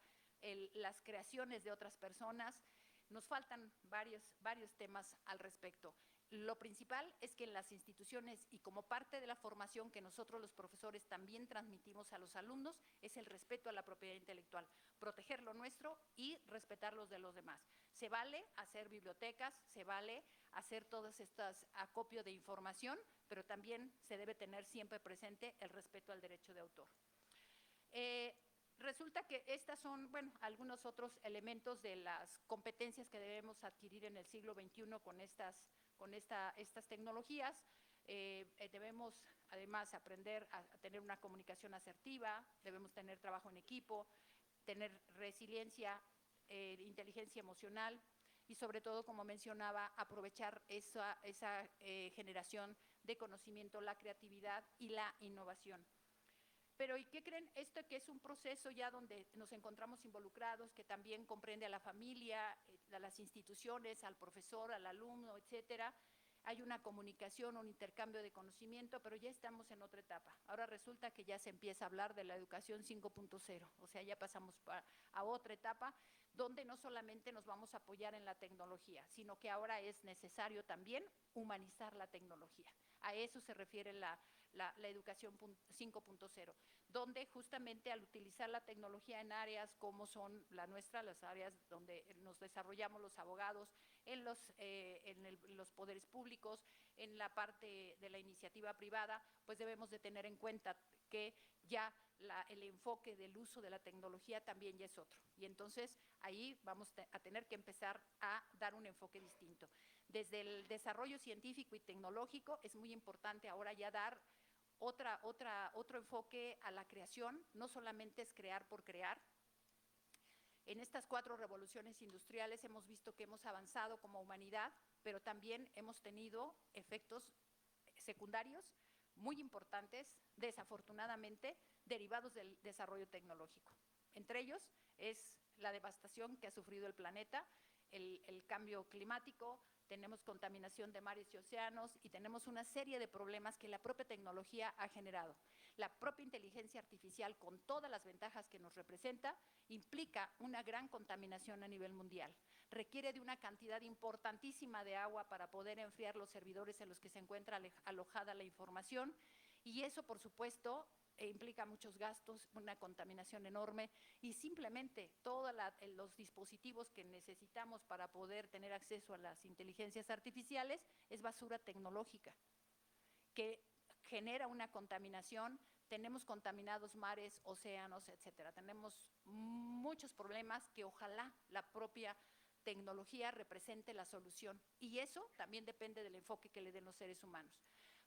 las creaciones de otras personas. Nos faltan varios temas al respecto. Lo principal es que en las instituciones y como parte de la formación que nosotros los profesores también transmitimos a los alumnos es el respeto a la propiedad intelectual, proteger lo nuestro y respetar los de los demás. Se vale hacer bibliotecas, se vale hacer todas estas acopio de información, pero también se debe tener siempre presente el respeto al derecho de autor. Resulta que estas son, bueno, algunos otros elementos de las competencias que debemos adquirir en el siglo XXI con estas tecnologías. Debemos además aprender a tener una comunicación asertiva, debemos tener trabajo en equipo, tener resiliencia, inteligencia emocional y sobre todo, como mencionaba, aprovechar esa generación de conocimiento, la creatividad y la innovación. Pero ¿y qué creen? Esto que es un proceso ya donde nos encontramos involucrados, que también comprende a la familia, a las instituciones, al profesor, al alumno, etcétera. Hay una comunicación, un intercambio de conocimiento, pero ya estamos en otra etapa. Ahora resulta que ya se empieza a hablar de la educación 5.0, o sea, ya pasamos a otra etapa donde no solamente nos vamos a apoyar en la tecnología, sino que ahora es necesario también humanizar la tecnología. A eso se refiere la educación 5.0, donde justamente al utilizar la tecnología en áreas como son la nuestra, las áreas donde nos desarrollamos los abogados, en los poderes públicos, en la parte de la iniciativa privada, pues debemos de tener en cuenta que ya el enfoque del uso de la tecnología también ya es otro. Y entonces ahí vamos a tener que empezar a dar un enfoque distinto. Desde el desarrollo científico y tecnológico es muy importante ahora ya dar otro enfoque a la creación, no solamente es crear por crear. En estas 4 revoluciones industriales hemos visto que hemos avanzado como humanidad, pero también hemos tenido efectos secundarios muy importantes, desafortunadamente, derivados del desarrollo tecnológico. Entre ellos es la devastación que ha sufrido el planeta, el cambio climático, tenemos contaminación de mares y océanos y tenemos una serie de problemas que la propia tecnología ha generado. La propia inteligencia artificial, con todas las ventajas que nos representa, implica una gran contaminación a nivel mundial. Requiere de una cantidad importantísima de agua para poder enfriar los servidores en los que se encuentra alojada la información y eso, por supuesto, implica muchos gastos, una contaminación enorme y simplemente todos los dispositivos que necesitamos para poder tener acceso a las inteligencias artificiales es basura tecnológica que genera una contaminación. Tenemos contaminados mares, océanos, etcétera. Tenemos muchos problemas que ojalá la propia tecnología represente la solución y eso también depende del enfoque que le den los seres humanos.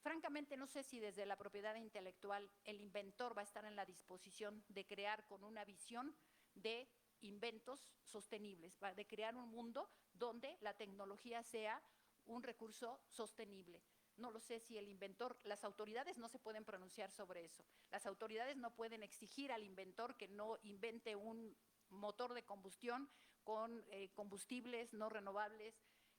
Francamente, no sé si desde la propiedad intelectual el inventor va a estar en la disposición de crear con una visión de inventos sostenibles, de crear un mundo donde la tecnología sea un recurso sostenible. No lo sé si el inventor, las autoridades no se pueden pronunciar sobre eso. Las autoridades no pueden exigir al inventor que no invente un motor de combustión con combustibles no renovables,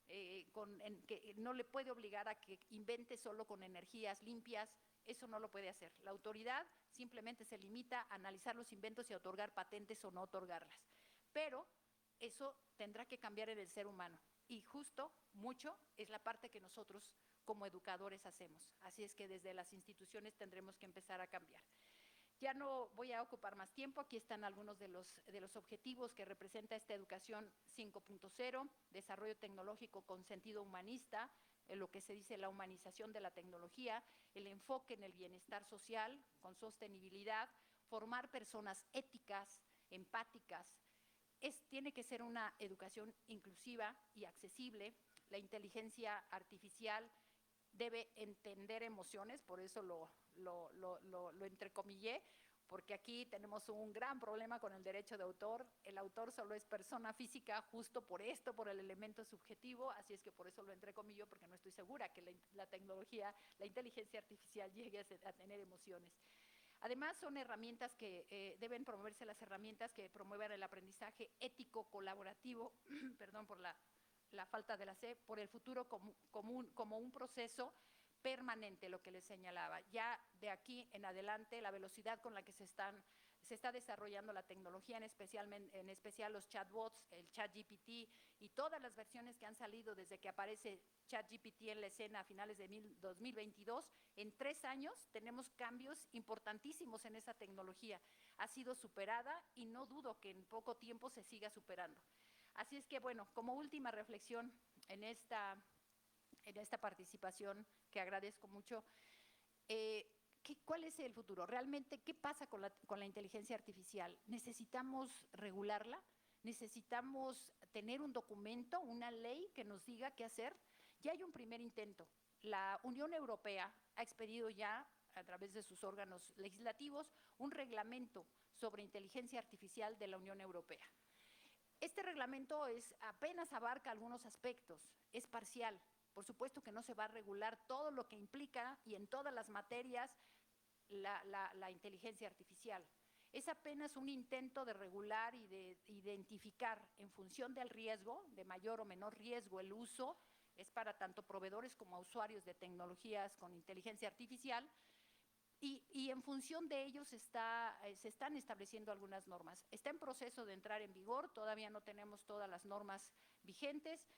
que no le puede obligar a que invente solo con energías limpias, eso no lo puede hacer. La autoridad simplemente se limita a analizar los inventos y a otorgar patentes o no otorgarlas. Pero eso tendrá que cambiar en el ser humano y justo mucho es la parte que nosotros como educadores hacemos. Así es que desde las instituciones tendremos que empezar a cambiar. Ya no voy a ocupar más tiempo, aquí están algunos de los objetivos que representa esta educación 5.0, desarrollo tecnológico con sentido humanista, lo que se dice la humanización de la tecnología, el enfoque en el bienestar social con sostenibilidad, formar personas éticas, empáticas, tiene que ser una educación inclusiva y accesible, la inteligencia artificial debe entender emociones, por eso lo entrecomillé, porque aquí tenemos un gran problema con el derecho de autor. El autor solo es persona física justo por esto, por el elemento subjetivo, así es que por eso lo entrecomillo, porque no estoy segura que la tecnología, la inteligencia artificial llegue a tener emociones. Además, son herramientas que deben promoverse las herramientas que promuevan el aprendizaje ético colaborativo, perdón por la falta de la C, por el futuro como un proceso permanente, lo que les señalaba. Ya de aquí en adelante, la velocidad con la que se está desarrollando la tecnología, en especial los chatbots, el ChatGPT y todas las versiones que han salido desde que aparece ChatGPT en la escena a finales de 2022, en 3 años tenemos cambios importantísimos en esa tecnología. Ha sido superada y no dudo que en poco tiempo se siga superando. Así es que, bueno, como última reflexión en esta participación, que agradezco mucho, ¿cuál es el futuro? Realmente, ¿qué pasa con la inteligencia artificial? ¿Necesitamos regularla? ¿Necesitamos tener un documento, una ley que nos diga qué hacer? Ya hay un primer intento. La Unión Europea ha expedido ya, a través de sus órganos legislativos, un reglamento sobre inteligencia artificial de la Unión Europea. Este reglamento apenas abarca algunos aspectos, es parcial. Por supuesto que no se va a regular todo lo que implica y en todas las materias la inteligencia artificial. Es apenas un intento de regular y de identificar en función del riesgo, de mayor o menor riesgo el uso, es para tanto proveedores como usuarios de tecnologías con inteligencia artificial, y en función de ellos se están estableciendo algunas normas. Está en proceso de entrar en vigor, todavía no tenemos todas las normas vigentes,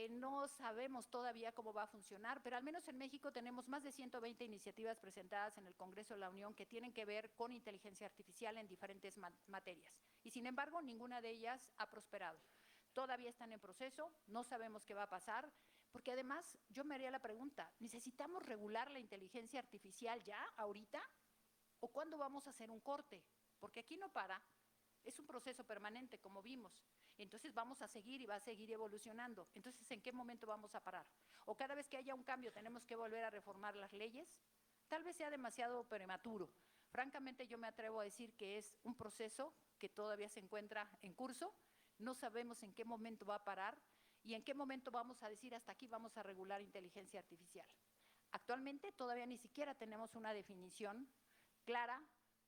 no sabemos todavía cómo va a funcionar, pero al menos en México tenemos más de 120 iniciativas presentadas en el Congreso de la Unión que tienen que ver con inteligencia artificial en diferentes materias. Y sin embargo, ninguna de ellas ha prosperado. Todavía están en proceso, no sabemos qué va a pasar, porque además yo me haría la pregunta, ¿necesitamos regular la inteligencia artificial ya, ahorita? ¿O cuándo vamos a hacer un corte? Porque aquí no para, es un proceso permanente, como vimos. Entonces vamos a seguir y va a seguir evolucionando. Entonces, ¿en qué momento vamos a parar? ¿O cada vez que haya un cambio tenemos que volver a reformar las leyes? Tal vez sea demasiado prematuro. Francamente, yo me atrevo a decir que es un proceso que todavía se encuentra en curso. No sabemos en qué momento va a parar y en qué momento vamos a decir hasta aquí vamos a regular inteligencia artificial. Actualmente todavía ni siquiera tenemos una definición clara,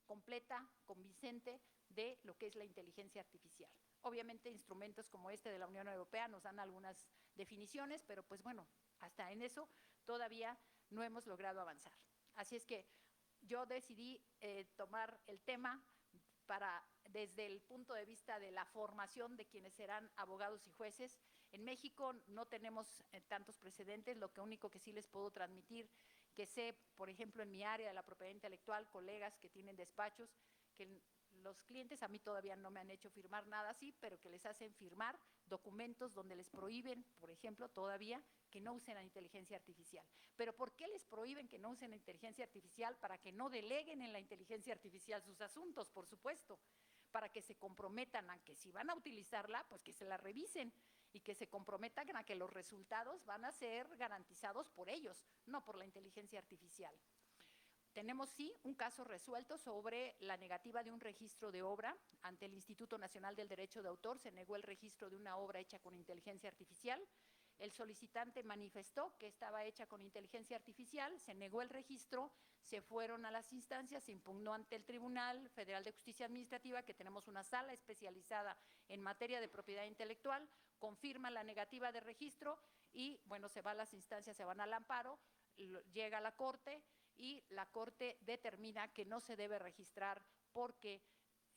completa, convincente de lo que es la inteligencia artificial. Obviamente instrumentos como este de la Unión Europea nos dan algunas definiciones, pero pues bueno, hasta en eso todavía no hemos logrado avanzar. Así es que yo decidí tomar el tema desde el punto de vista de la formación de quienes serán abogados y jueces. En México no tenemos tantos precedentes, lo único que sí les puedo transmitir, que sé, por ejemplo, en mi área de la propiedad intelectual, colegas que tienen despachos, que los clientes a mí todavía no me han hecho firmar nada así, pero que les hacen firmar documentos donde les prohíben, por ejemplo, todavía que no usen la inteligencia artificial. ¿Pero por qué les prohíben que no usen la inteligencia artificial? Para que no deleguen en la inteligencia artificial sus asuntos, por supuesto, para que se comprometan a que si van a utilizarla, pues que se la revisen y que se comprometan a que los resultados van a ser garantizados por ellos, no por la inteligencia artificial. Tenemos, sí, un caso resuelto sobre la negativa de un registro de obra ante el Instituto Nacional del Derecho de Autor. Se negó el registro de una obra hecha con inteligencia artificial. El solicitante manifestó que estaba hecha con inteligencia artificial, se negó el registro, se fueron a las instancias, se impugnó ante el Tribunal Federal de Justicia Administrativa, que tenemos una sala especializada en materia de propiedad intelectual, confirma la negativa de registro y, bueno, se va a las instancias, se van al amparo, llega a la Corte y la Corte determina que no se debe registrar porque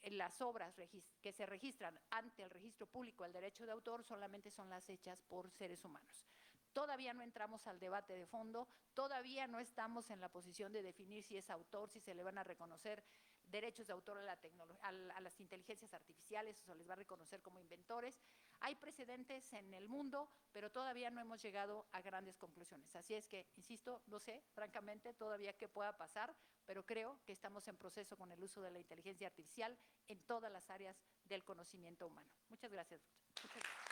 las obras que se registran ante el registro público del derecho de autor solamente son las hechas por seres humanos. Todavía no entramos al debate de fondo, todavía no estamos en la posición de definir si es autor, si se le van a reconocer derechos de autor a las inteligencias artificiales o se les va a reconocer como inventores. Hay precedentes en el mundo, pero todavía no hemos llegado a grandes conclusiones. Así es que, insisto, no sé, francamente, todavía qué pueda pasar, pero creo que estamos en proceso con el uso de la inteligencia artificial en todas las áreas del conocimiento humano. Muchas gracias. Muchas gracias.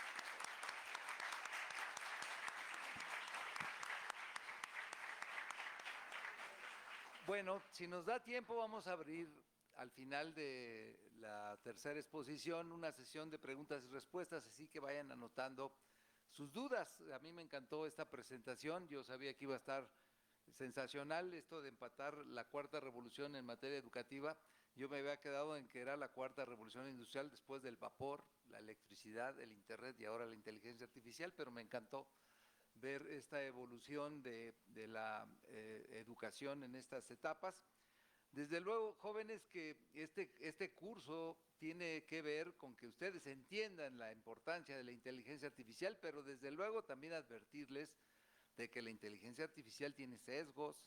Bueno, si nos da tiempo, vamos a abrir al final de la tercera exposición una sesión de preguntas y respuestas, así que vayan anotando sus dudas. A mí me encantó esta presentación, yo sabía que iba a estar sensacional esto de empatar la cuarta revolución en materia educativa. Yo me había quedado en que era la cuarta revolución industrial después del vapor, la electricidad, el internet y ahora la inteligencia artificial, pero me encantó ver esta evolución de la educación en estas etapas. Desde luego, jóvenes, que este curso tiene que ver con que ustedes entiendan la importancia de la inteligencia artificial, pero desde luego también advertirles de que la inteligencia artificial tiene sesgos,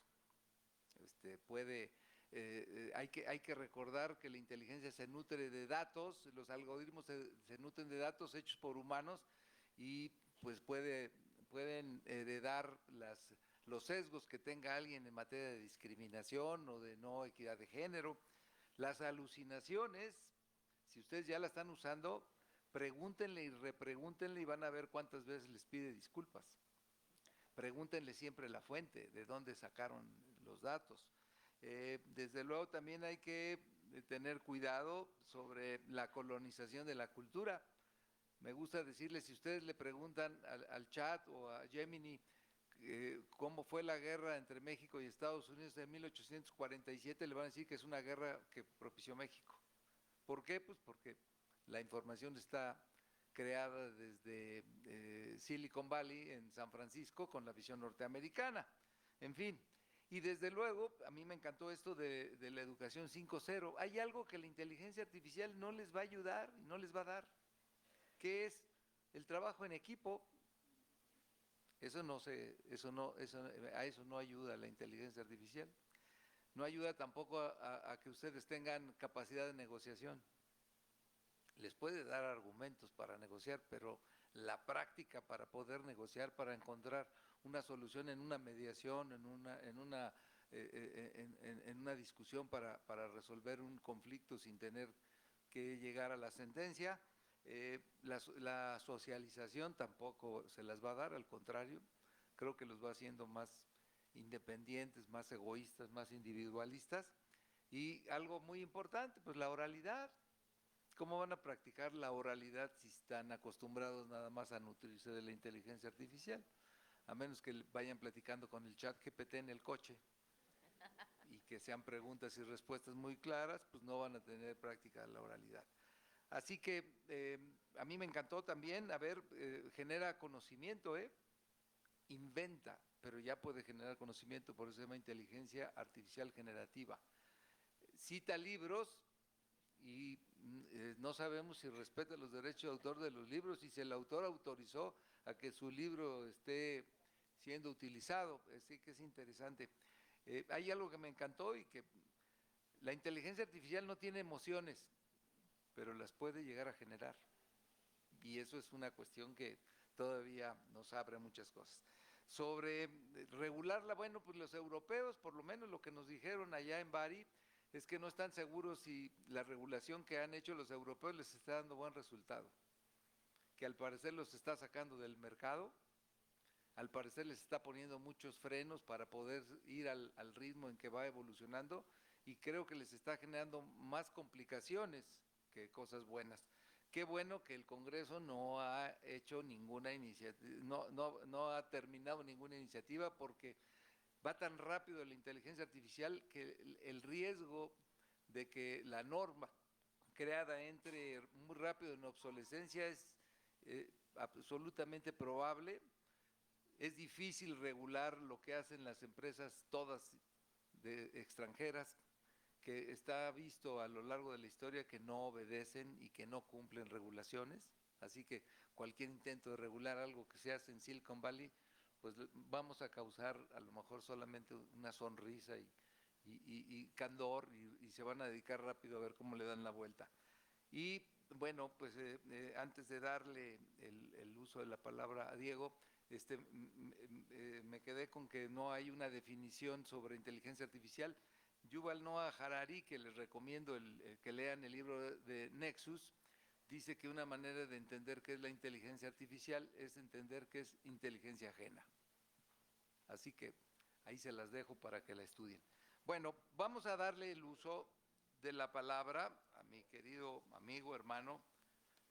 hay que recordar que la inteligencia se nutre de datos, los algoritmos se nutren de datos hechos por humanos y pues pueden heredar los sesgos que tenga alguien en materia de discriminación o de no equidad de género. Las alucinaciones, si ustedes ya la están usando, pregúntenle y repregúntenle y van a ver cuántas veces les pide disculpas. Pregúntenle siempre la fuente, de dónde sacaron los datos. Desde luego también hay que tener cuidado sobre la colonización de la cultura. Me gusta decirles, si ustedes le preguntan al chat o a Gemini cómo fue la guerra entre México y Estados Unidos en 1847, le van a decir que es una guerra que propició México. ¿Por qué? Pues porque la información está creada desde Silicon Valley en San Francisco con la visión norteamericana. En fin, y desde luego a mí me encantó esto de la educación 5.0. Hay algo que la inteligencia artificial no les va a ayudar y no les va a dar, que es el trabajo en equipo. A eso no ayuda la inteligencia artificial. No ayuda tampoco a que ustedes tengan capacidad de negociación. Les puede dar argumentos para negociar, pero la práctica para poder negociar, para encontrar una solución en una mediación, en una discusión para resolver un conflicto sin tener que llegar a la sentencia, la socialización tampoco se las va a dar, al contrario, creo que los va haciendo más independientes, más egoístas, más individualistas. Y algo muy importante, pues la oralidad. ¿Cómo van a practicar la oralidad si están acostumbrados nada más a nutrirse de la inteligencia artificial? A menos que vayan platicando con el chat GPT en el coche y que sean preguntas y respuestas muy claras, pues no van a tener práctica de la oralidad. Así que a mí me encantó también, genera conocimiento, inventa, pero ya puede generar conocimiento, por eso se llama inteligencia artificial generativa. Cita libros y no sabemos si respeta los derechos de autor de los libros y si el autor autorizó a que su libro esté siendo utilizado. Así que es interesante. Hay algo que me encantó y que la inteligencia artificial no tiene emociones, pero las puede llegar a generar. Y eso es una cuestión que todavía nos abre muchas cosas. Sobre regularla, bueno, pues los europeos, por lo menos lo que nos dijeron allá en Bari, es que no están seguros si la regulación que han hecho los europeos les está dando buen resultado, que al parecer los está sacando del mercado, al parecer les está poniendo muchos frenos para poder ir al ritmo en que va evolucionando, y creo que les está generando más complicaciones que cosas buenas. Qué bueno que el Congreso no ha hecho ninguna iniciativa, no ha terminado ninguna iniciativa, porque va tan rápido la inteligencia artificial que el riesgo de que la norma creada entre muy rápido en obsolescencia es absolutamente probable. Es difícil regular lo que hacen las empresas todas extranjeras, que está visto a lo largo de la historia que no obedecen y que no cumplen regulaciones. Así que cualquier intento de regular algo que se hace en Silicon Valley, pues vamos a causar a lo mejor solamente una sonrisa y candor, y se van a dedicar rápido a ver cómo le dan la vuelta. Y bueno, pues antes de darle el uso de la palabra a Diego, me quedé con que no hay una definición sobre inteligencia artificial. Yuval Noah Harari, que les recomiendo que lean el libro de Nexus, dice que una manera de entender qué es la inteligencia artificial es entender qué es inteligencia ajena. Así que ahí se las dejo para que la estudien. Bueno, vamos a darle el uso de la palabra a mi querido amigo, hermano,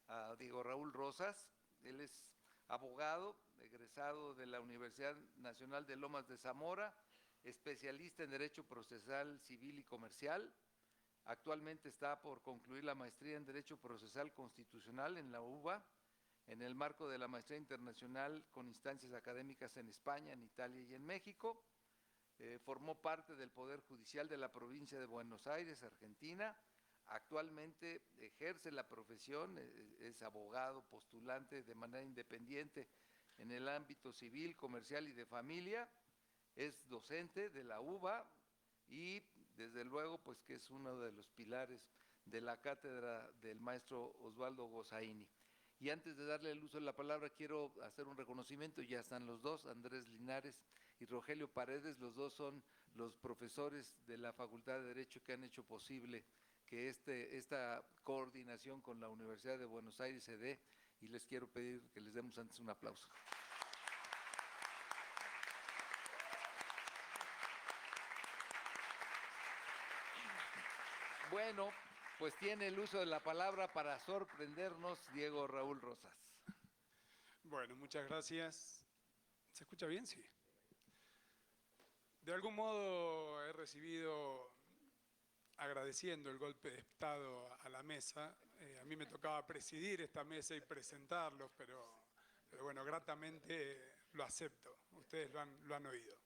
a Diego Raúl Rosas. Él es abogado, egresado de la Universidad Nacional de Lomas de Zamora, especialista en Derecho Procesal Civil y Comercial. Actualmente está por concluir la maestría en Derecho Procesal Constitucional en la UBA, en el marco de la maestría internacional con instancias académicas en España, en Italia y en México. Formó parte del Poder Judicial de la provincia de Buenos Aires, Argentina. Actualmente ejerce la profesión, es abogado, postulante de manera independiente en el ámbito civil, comercial y de familia. Es docente de la UBA y desde luego pues que es uno de los pilares de la cátedra del maestro Osvaldo Gossaini. Y antes de darle el uso de la palabra, quiero hacer un reconocimiento. Ya están los dos, Andrés Linares y Rogelio Paredes. Los dos son los profesores de la Facultad de Derecho que han hecho posible que esta coordinación con la Universidad de Buenos Aires se dé, y les quiero pedir que les demos antes un aplauso. Bueno, pues tiene el uso de la palabra para sorprendernos Diego Raúl Rosas. Bueno, muchas gracias. ¿Se escucha bien? Sí. De algún modo he recibido, agradeciendo el golpe de Estado a la mesa. A mí me tocaba presidir esta mesa y presentarlos, pero bueno, gratamente lo acepto. Ustedes lo han oído.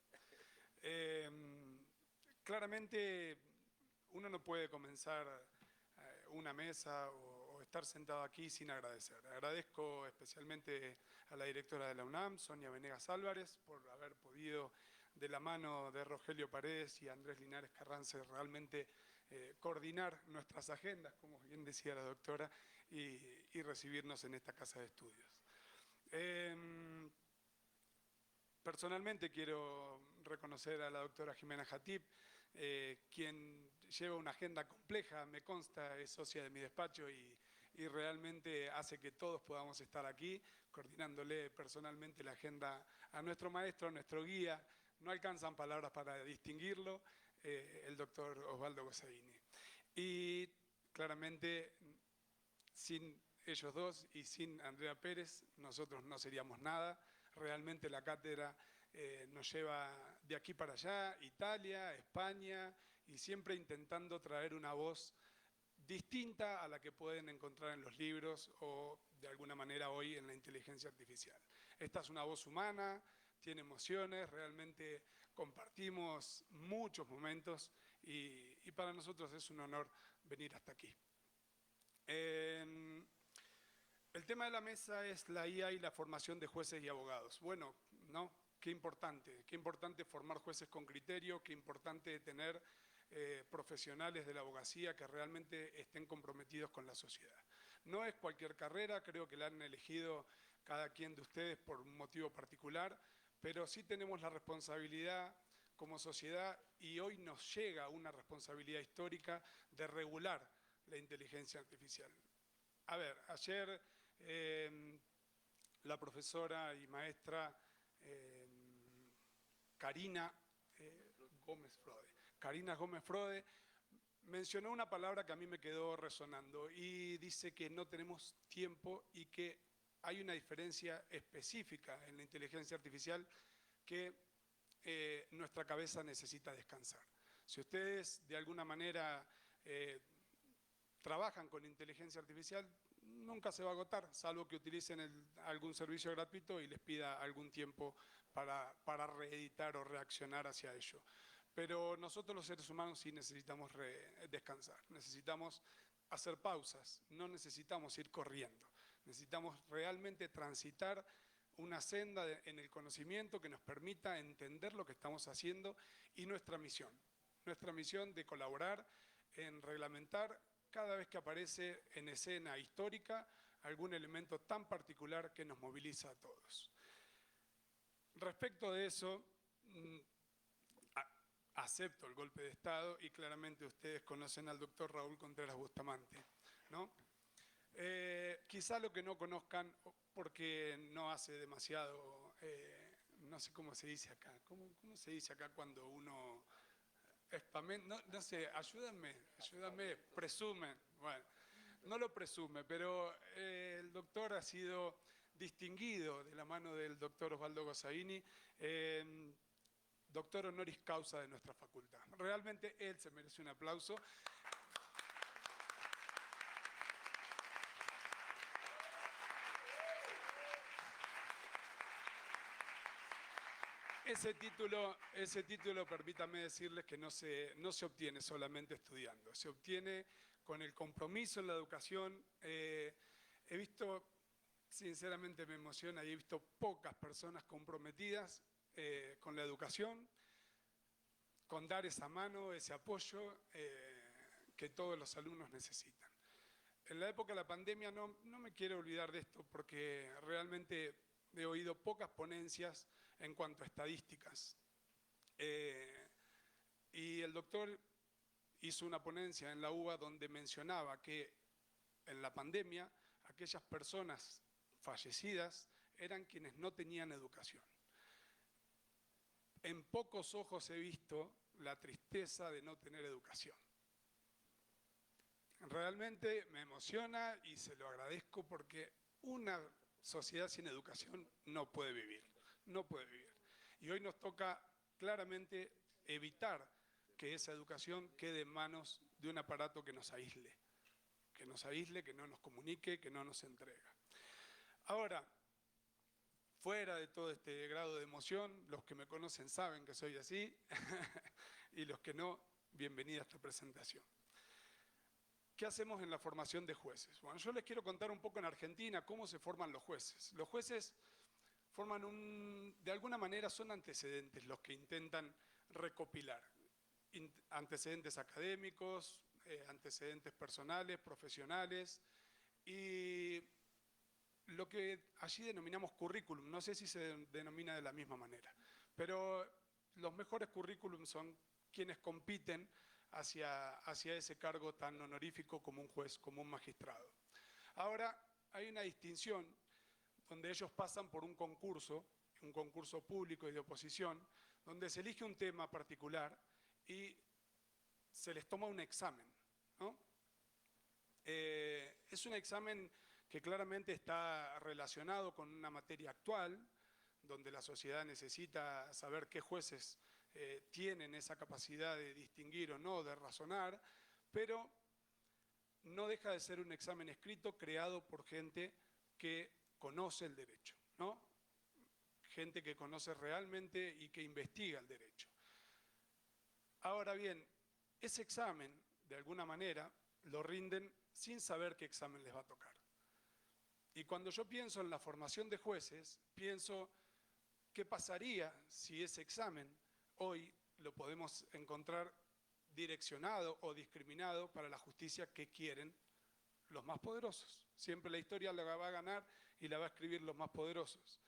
Claramente uno no puede comenzar una mesa o estar sentado aquí sin agradecer. Agradezco especialmente a la directora de la UNAM, Sonia Venegas Álvarez, por haber podido, de la mano de Rogelio Paredes y Andrés Linares Carranza, realmente coordinar nuestras agendas, como bien decía la doctora, y recibirnos en esta casa de estudios. Personalmente quiero reconocer a la doctora Jimena Jatip, quien lleva una agenda compleja, me consta, es socia de mi despacho y realmente hace que todos podamos estar aquí, coordinándole personalmente la agenda a nuestro maestro, a nuestro guía. No alcanzan palabras para distinguirlo, el doctor Osvaldo Gossaini. Y claramente, sin ellos dos y sin Andrea Pérez, nosotros no seríamos nada. Realmente la cátedra nos lleva de aquí para allá, Italia, España, y siempre intentando traer una voz distinta a la que pueden encontrar en los libros o de alguna manera hoy en la inteligencia artificial. Esta es una voz humana, tiene emociones, realmente compartimos muchos momentos y para nosotros es un honor venir hasta aquí. El tema de la mesa es la IA y la formación de jueces y abogados. Bueno, ¿no? Qué importante formar jueces con criterio, qué importante tener profesionales de la abogacía que realmente estén comprometidos con la sociedad. No es cualquier carrera, creo que la han elegido cada quien de ustedes por un motivo particular, pero sí tenemos la responsabilidad como sociedad y hoy nos llega una responsabilidad histórica de regular la inteligencia artificial. A ver, ayer la profesora y maestra Karina Gómez Frode mencionó una palabra que a mí me quedó resonando y dice que no tenemos tiempo y que hay una diferencia específica en la inteligencia artificial que nuestra cabeza necesita descansar. Si ustedes de alguna manera trabajan con inteligencia artificial, nunca se va a agotar, salvo que utilicen algún servicio gratuito y les pida algún tiempo para reeditar o reaccionar hacia ello. Pero nosotros los seres humanos sí necesitamos descansar, necesitamos hacer pausas, no necesitamos ir corriendo, necesitamos realmente transitar una senda en el conocimiento que nos permita entender lo que estamos haciendo y nuestra misión de colaborar en reglamentar cada vez que aparece en escena histórica algún elemento tan particular que nos moviliza a todos. Respecto de eso, acepto el golpe de Estado y claramente ustedes conocen al doctor Raúl Contreras Bustamante, ¿no? Quizá lo que no conozcan, porque no hace demasiado, no sé cómo se dice acá, ¿cómo se dice acá cuando uno no sé, ayúdenme, presumen, bueno, no lo presume, pero el doctor ha sido distinguido de la mano del doctor Osvaldo Gossaini doctor honoris causa de nuestra facultad. Realmente él se merece un aplauso. Ese título, permítame decirles que no se obtiene solamente estudiando, se obtiene con el compromiso en la educación. He visto, sinceramente me emociona, y he visto pocas personas comprometidas con la educación, con dar esa mano, ese apoyo que todos los alumnos necesitan. En la época de la pandemia no me quiero olvidar de esto porque realmente he oído pocas ponencias en cuanto a estadísticas. Y el doctor hizo una ponencia en la UBA donde mencionaba que en la pandemia aquellas personas fallecidas eran quienes no tenían educación. En pocos ojos he visto la tristeza de no tener educación. Realmente me emociona y se lo agradezco porque una sociedad sin educación no puede vivir, no puede vivir. Y hoy nos toca claramente evitar que esa educación quede en manos de un aparato que nos aísle, que no nos comunique, que no nos entrega. Ahora, fuera de todo este grado de emoción, los que me conocen saben que soy así, y los que no, bienvenida a esta presentación. ¿Qué hacemos en la formación de jueces? Bueno, yo les quiero contar un poco en Argentina cómo se forman los jueces. Los jueces forman de alguna manera son antecedentes los que intentan recopilar. Antecedentes académicos, antecedentes personales, profesionales, y lo que allí denominamos currículum. No sé si se denomina de la misma manera, pero los mejores currículum son quienes compiten hacia ese cargo tan honorífico como un juez, como un magistrado. Ahora, hay una distinción donde ellos pasan por un concurso público y de oposición, donde se elige un tema particular y se les toma un examen, ¿no? Es un examen que claramente está relacionado con una materia actual, donde la sociedad necesita saber qué jueces tienen esa capacidad de distinguir o no, de razonar, pero no deja de ser un examen escrito creado por gente que conoce el derecho, ¿no? Gente que conoce realmente y que investiga el derecho. Ahora bien, ese examen, de alguna manera, lo rinden sin saber qué examen les va a tocar. Y cuando yo pienso en la formación de jueces, pienso qué pasaría si ese examen hoy lo podemos encontrar direccionado o discriminado para la justicia que quieren los más poderosos. Siempre la historia la va a ganar y la va a escribir los más poderosos.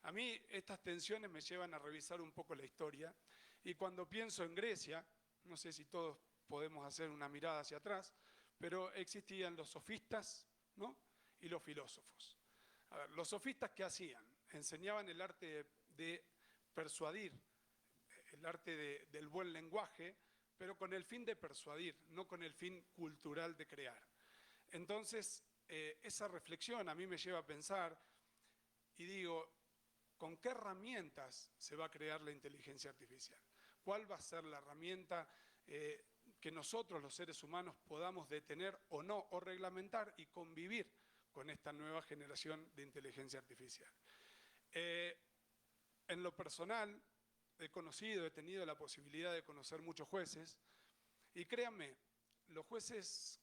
A mí estas tensiones me llevan a revisar un poco la historia, y cuando pienso en Grecia, no sé si todos podemos hacer una mirada hacia atrás, pero existían los sofistas, ¿no? Y los filósofos. A ver, los sofistas, ¿qué hacían? Enseñaban el arte de persuadir, el arte del buen lenguaje, pero con el fin de persuadir, no con el fin cultural de crear. Entonces, esa reflexión a mí me lleva a pensar y digo, ¿con qué herramientas se va a crear la inteligencia artificial? ¿Cuál va a ser la herramienta que nosotros, los seres humanos, podamos detener o no, o reglamentar y convivir con esta nueva generación de inteligencia artificial? En lo personal, he tenido la posibilidad de conocer muchos jueces, y créanme, los jueces,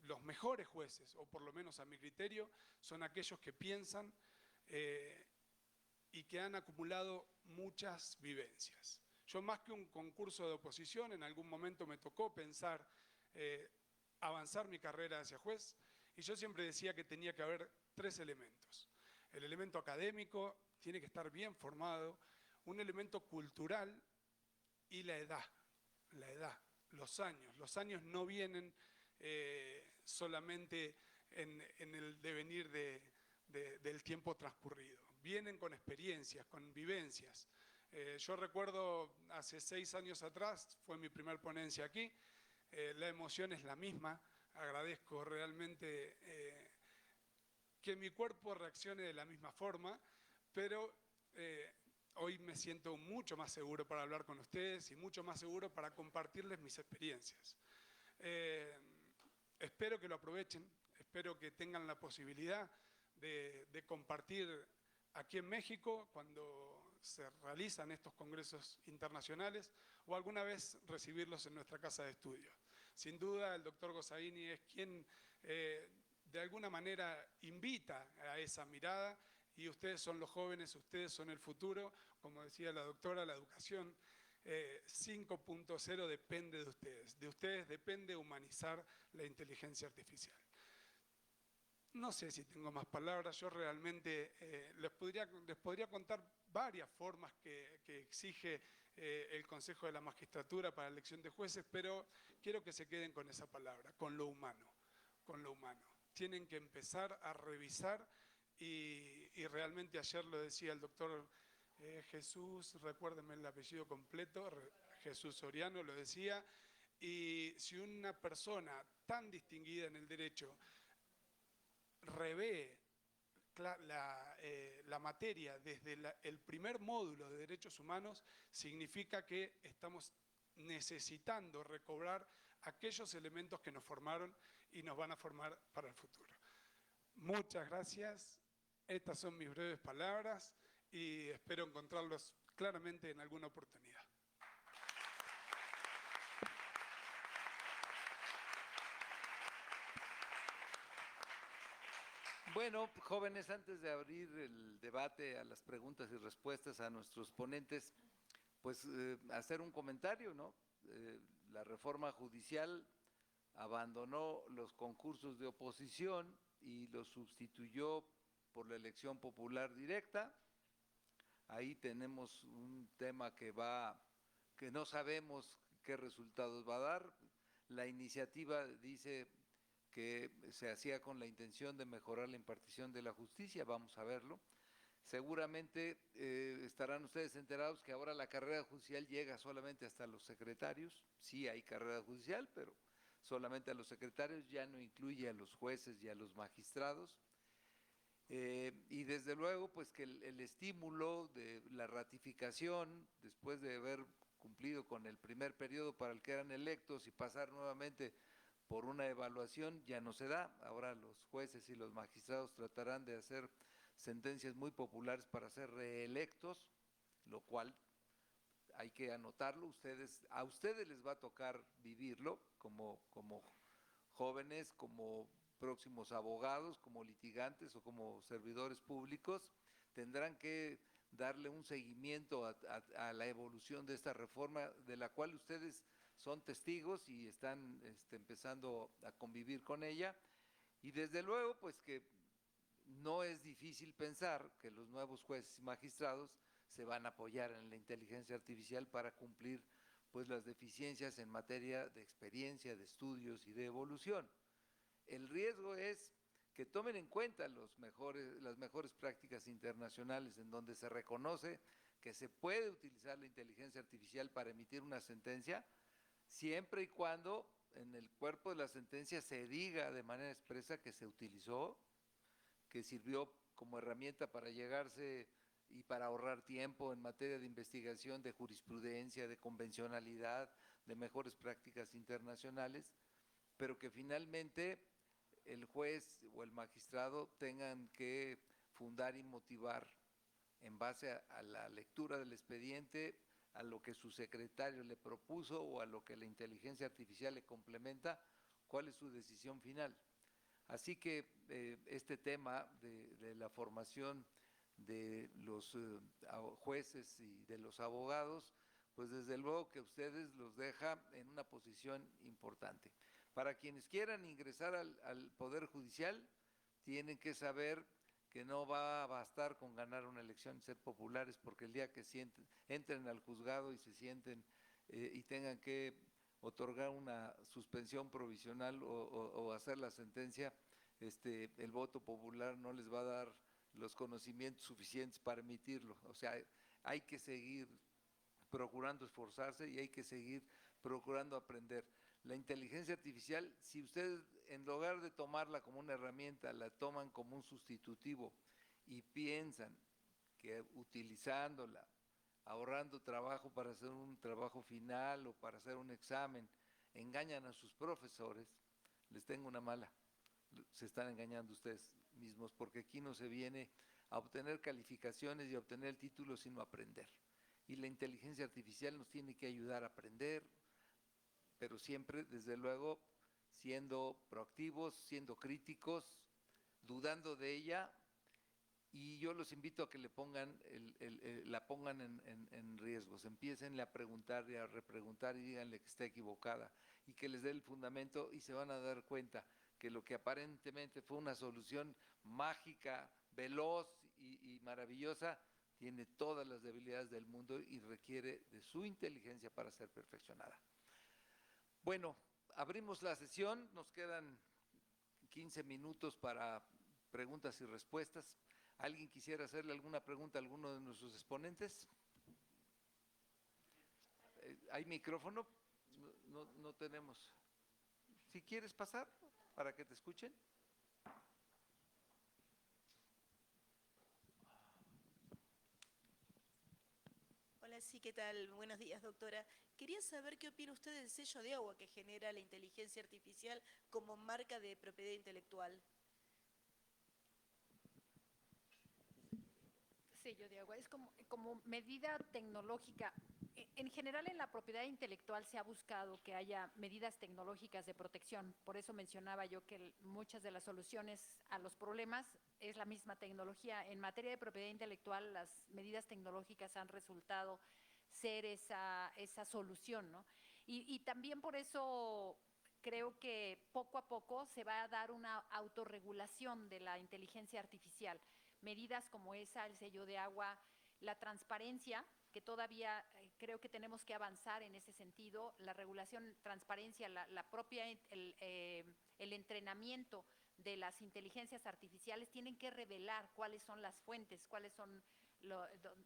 los mejores jueces, o por lo menos a mi criterio, son aquellos que piensan y que han acumulado muchas vivencias. Yo, más que un concurso de oposición, en algún momento me tocó pensar avanzar mi carrera hacia juez, y yo siempre decía que tenía que haber 3 elementos. El elemento académico tiene que estar bien formado, un elemento cultural y la edad, los años. Los años no vienen solamente en el devenir del tiempo transcurrido, vienen con experiencias, con vivencias. Yo recuerdo hace 6 años atrás, fue mi primer ponencia aquí, la emoción es la misma, agradezco realmente que mi cuerpo reaccione de la misma forma, pero hoy me siento mucho más seguro para hablar con ustedes y mucho más seguro para compartirles mis experiencias. Espero que lo aprovechen, espero que tengan la posibilidad de compartir aquí en México cuando se realizan estos congresos internacionales o alguna vez recibirlos en nuestra casa de estudio. Sin duda, el doctor Gossaini es quien de alguna manera invita a esa mirada, y ustedes son los jóvenes, ustedes son el futuro. Como decía la doctora, la educación 5.0 depende de ustedes depende humanizar la inteligencia artificial. No sé si tengo más palabras, yo realmente les podría contar varias formas que exige el Consejo de la Magistratura para la elección de jueces, pero quiero que se queden con esa palabra, con lo humano, con lo humano. Tienen que empezar a revisar y realmente ayer lo decía el doctor Jesús, recuérdenme el apellido completo, Jesús Soriano lo decía, y si una persona tan distinguida en el derecho revé la materia desde el primer módulo de derechos humanos, significa que estamos necesitando recobrar aquellos elementos que nos formaron y nos van a formar para el futuro. Muchas gracias, estas son mis breves palabras y espero encontrarlos claramente en alguna oportunidad. Bueno, jóvenes, antes de abrir el debate a las preguntas y respuestas a nuestros ponentes, pues hacer un comentario, ¿no? La reforma judicial abandonó los concursos de oposición y los sustituyó por la elección popular directa. Ahí tenemos un tema que no sabemos qué resultados va a dar. La iniciativa dice que se hacía con la intención de mejorar la impartición de la justicia, vamos a verlo. Seguramente estarán ustedes enterados que ahora la carrera judicial llega solamente hasta los secretarios. Sí hay carrera judicial, pero solamente a los secretarios, ya no incluye a los jueces y a los magistrados. Y desde luego, pues que el estímulo de la ratificación, después de haber cumplido con el primer periodo para el que eran electos y pasar nuevamente por una evaluación, ya no se da. Ahora los jueces y los magistrados tratarán de hacer sentencias muy populares para ser reelectos, lo cual hay que anotarlo. A ustedes les va a tocar vivirlo como jóvenes, como próximos abogados, como litigantes o como servidores públicos. Tendrán que darle un seguimiento a la evolución de esta reforma, de la cual ustedes son testigos y están empezando a convivir con ella. Y desde luego, pues que no es difícil pensar que los nuevos jueces y magistrados se van a apoyar en la inteligencia artificial para cumplir pues las deficiencias en materia de experiencia, de estudios y de evolución. El riesgo es que tomen en cuenta las mejores prácticas internacionales en donde se reconoce que se puede utilizar la inteligencia artificial para emitir una sentencia, siempre y cuando en el cuerpo de la sentencia se diga de manera expresa que se utilizó, que sirvió como herramienta para llegarse y para ahorrar tiempo en materia de investigación, de jurisprudencia, de convencionalidad, de mejores prácticas internacionales, pero que finalmente el juez o el magistrado tengan que fundar y motivar en base a la lectura del expediente, a lo que su secretario le propuso o a lo que la inteligencia artificial le complementa, cuál es su decisión final. Así que este tema de la formación de los jueces y de los abogados, pues desde luego que ustedes los deja en una posición importante. Para quienes quieran ingresar al Poder Judicial, tienen que saber que no va a bastar con ganar una elección y ser populares, porque el día que entren al juzgado y se sienten y tengan que otorgar una suspensión provisional o hacer la sentencia, el voto popular no les va a dar los conocimientos suficientes para emitirlo. O sea, hay que seguir procurando esforzarse y hay que seguir procurando aprender. La inteligencia artificial, si ustedes en lugar de tomarla como una herramienta, la toman como un sustitutivo y piensan que utilizándola ahorrando trabajo para hacer un trabajo final o para hacer un examen, engañan a sus profesores, les tengo una mala. Se están engañando ustedes mismos, porque aquí no se viene a obtener calificaciones y a obtener el título, sino a aprender. Y la inteligencia artificial nos tiene que ayudar a aprender, pero siempre, desde luego, siendo proactivos, siendo críticos, dudando de ella, y yo los invito a que le pongan la pongan en riesgos, empiecen a preguntar y a repreguntar y díganle que está equivocada y que les dé el fundamento y se van a dar cuenta que lo que aparentemente fue una solución mágica, veloz y maravillosa, tiene todas las debilidades del mundo y requiere de su inteligencia para ser perfeccionada. Bueno, abrimos la sesión, nos quedan 15 minutos para preguntas y respuestas. ¿Alguien quisiera hacerle alguna pregunta a alguno de nuestros exponentes? ¿Hay micrófono? No tenemos. Si quieres pasar para que te escuchen. Hola, sí, ¿qué tal? Buenos días, doctora. Quería saber qué opina usted del sello de agua que genera la inteligencia artificial como marca de propiedad intelectual. Sello de agua es como medida tecnológica. En general, en la propiedad intelectual se ha buscado que haya medidas tecnológicas de protección. Por eso mencionaba yo que muchas de las soluciones a los problemas es la misma tecnología. En materia de propiedad intelectual, las medidas tecnológicas han resultado ser esa solución, ¿no? Y también por eso creo que poco a poco se va a dar una autorregulación de la inteligencia artificial. Medidas como esa, el sello de agua, la transparencia, que todavía creo que tenemos que avanzar en ese sentido, la regulación, transparencia, la propia, el entrenamiento de las inteligencias artificiales tienen que revelar cuáles son las fuentes, cuáles son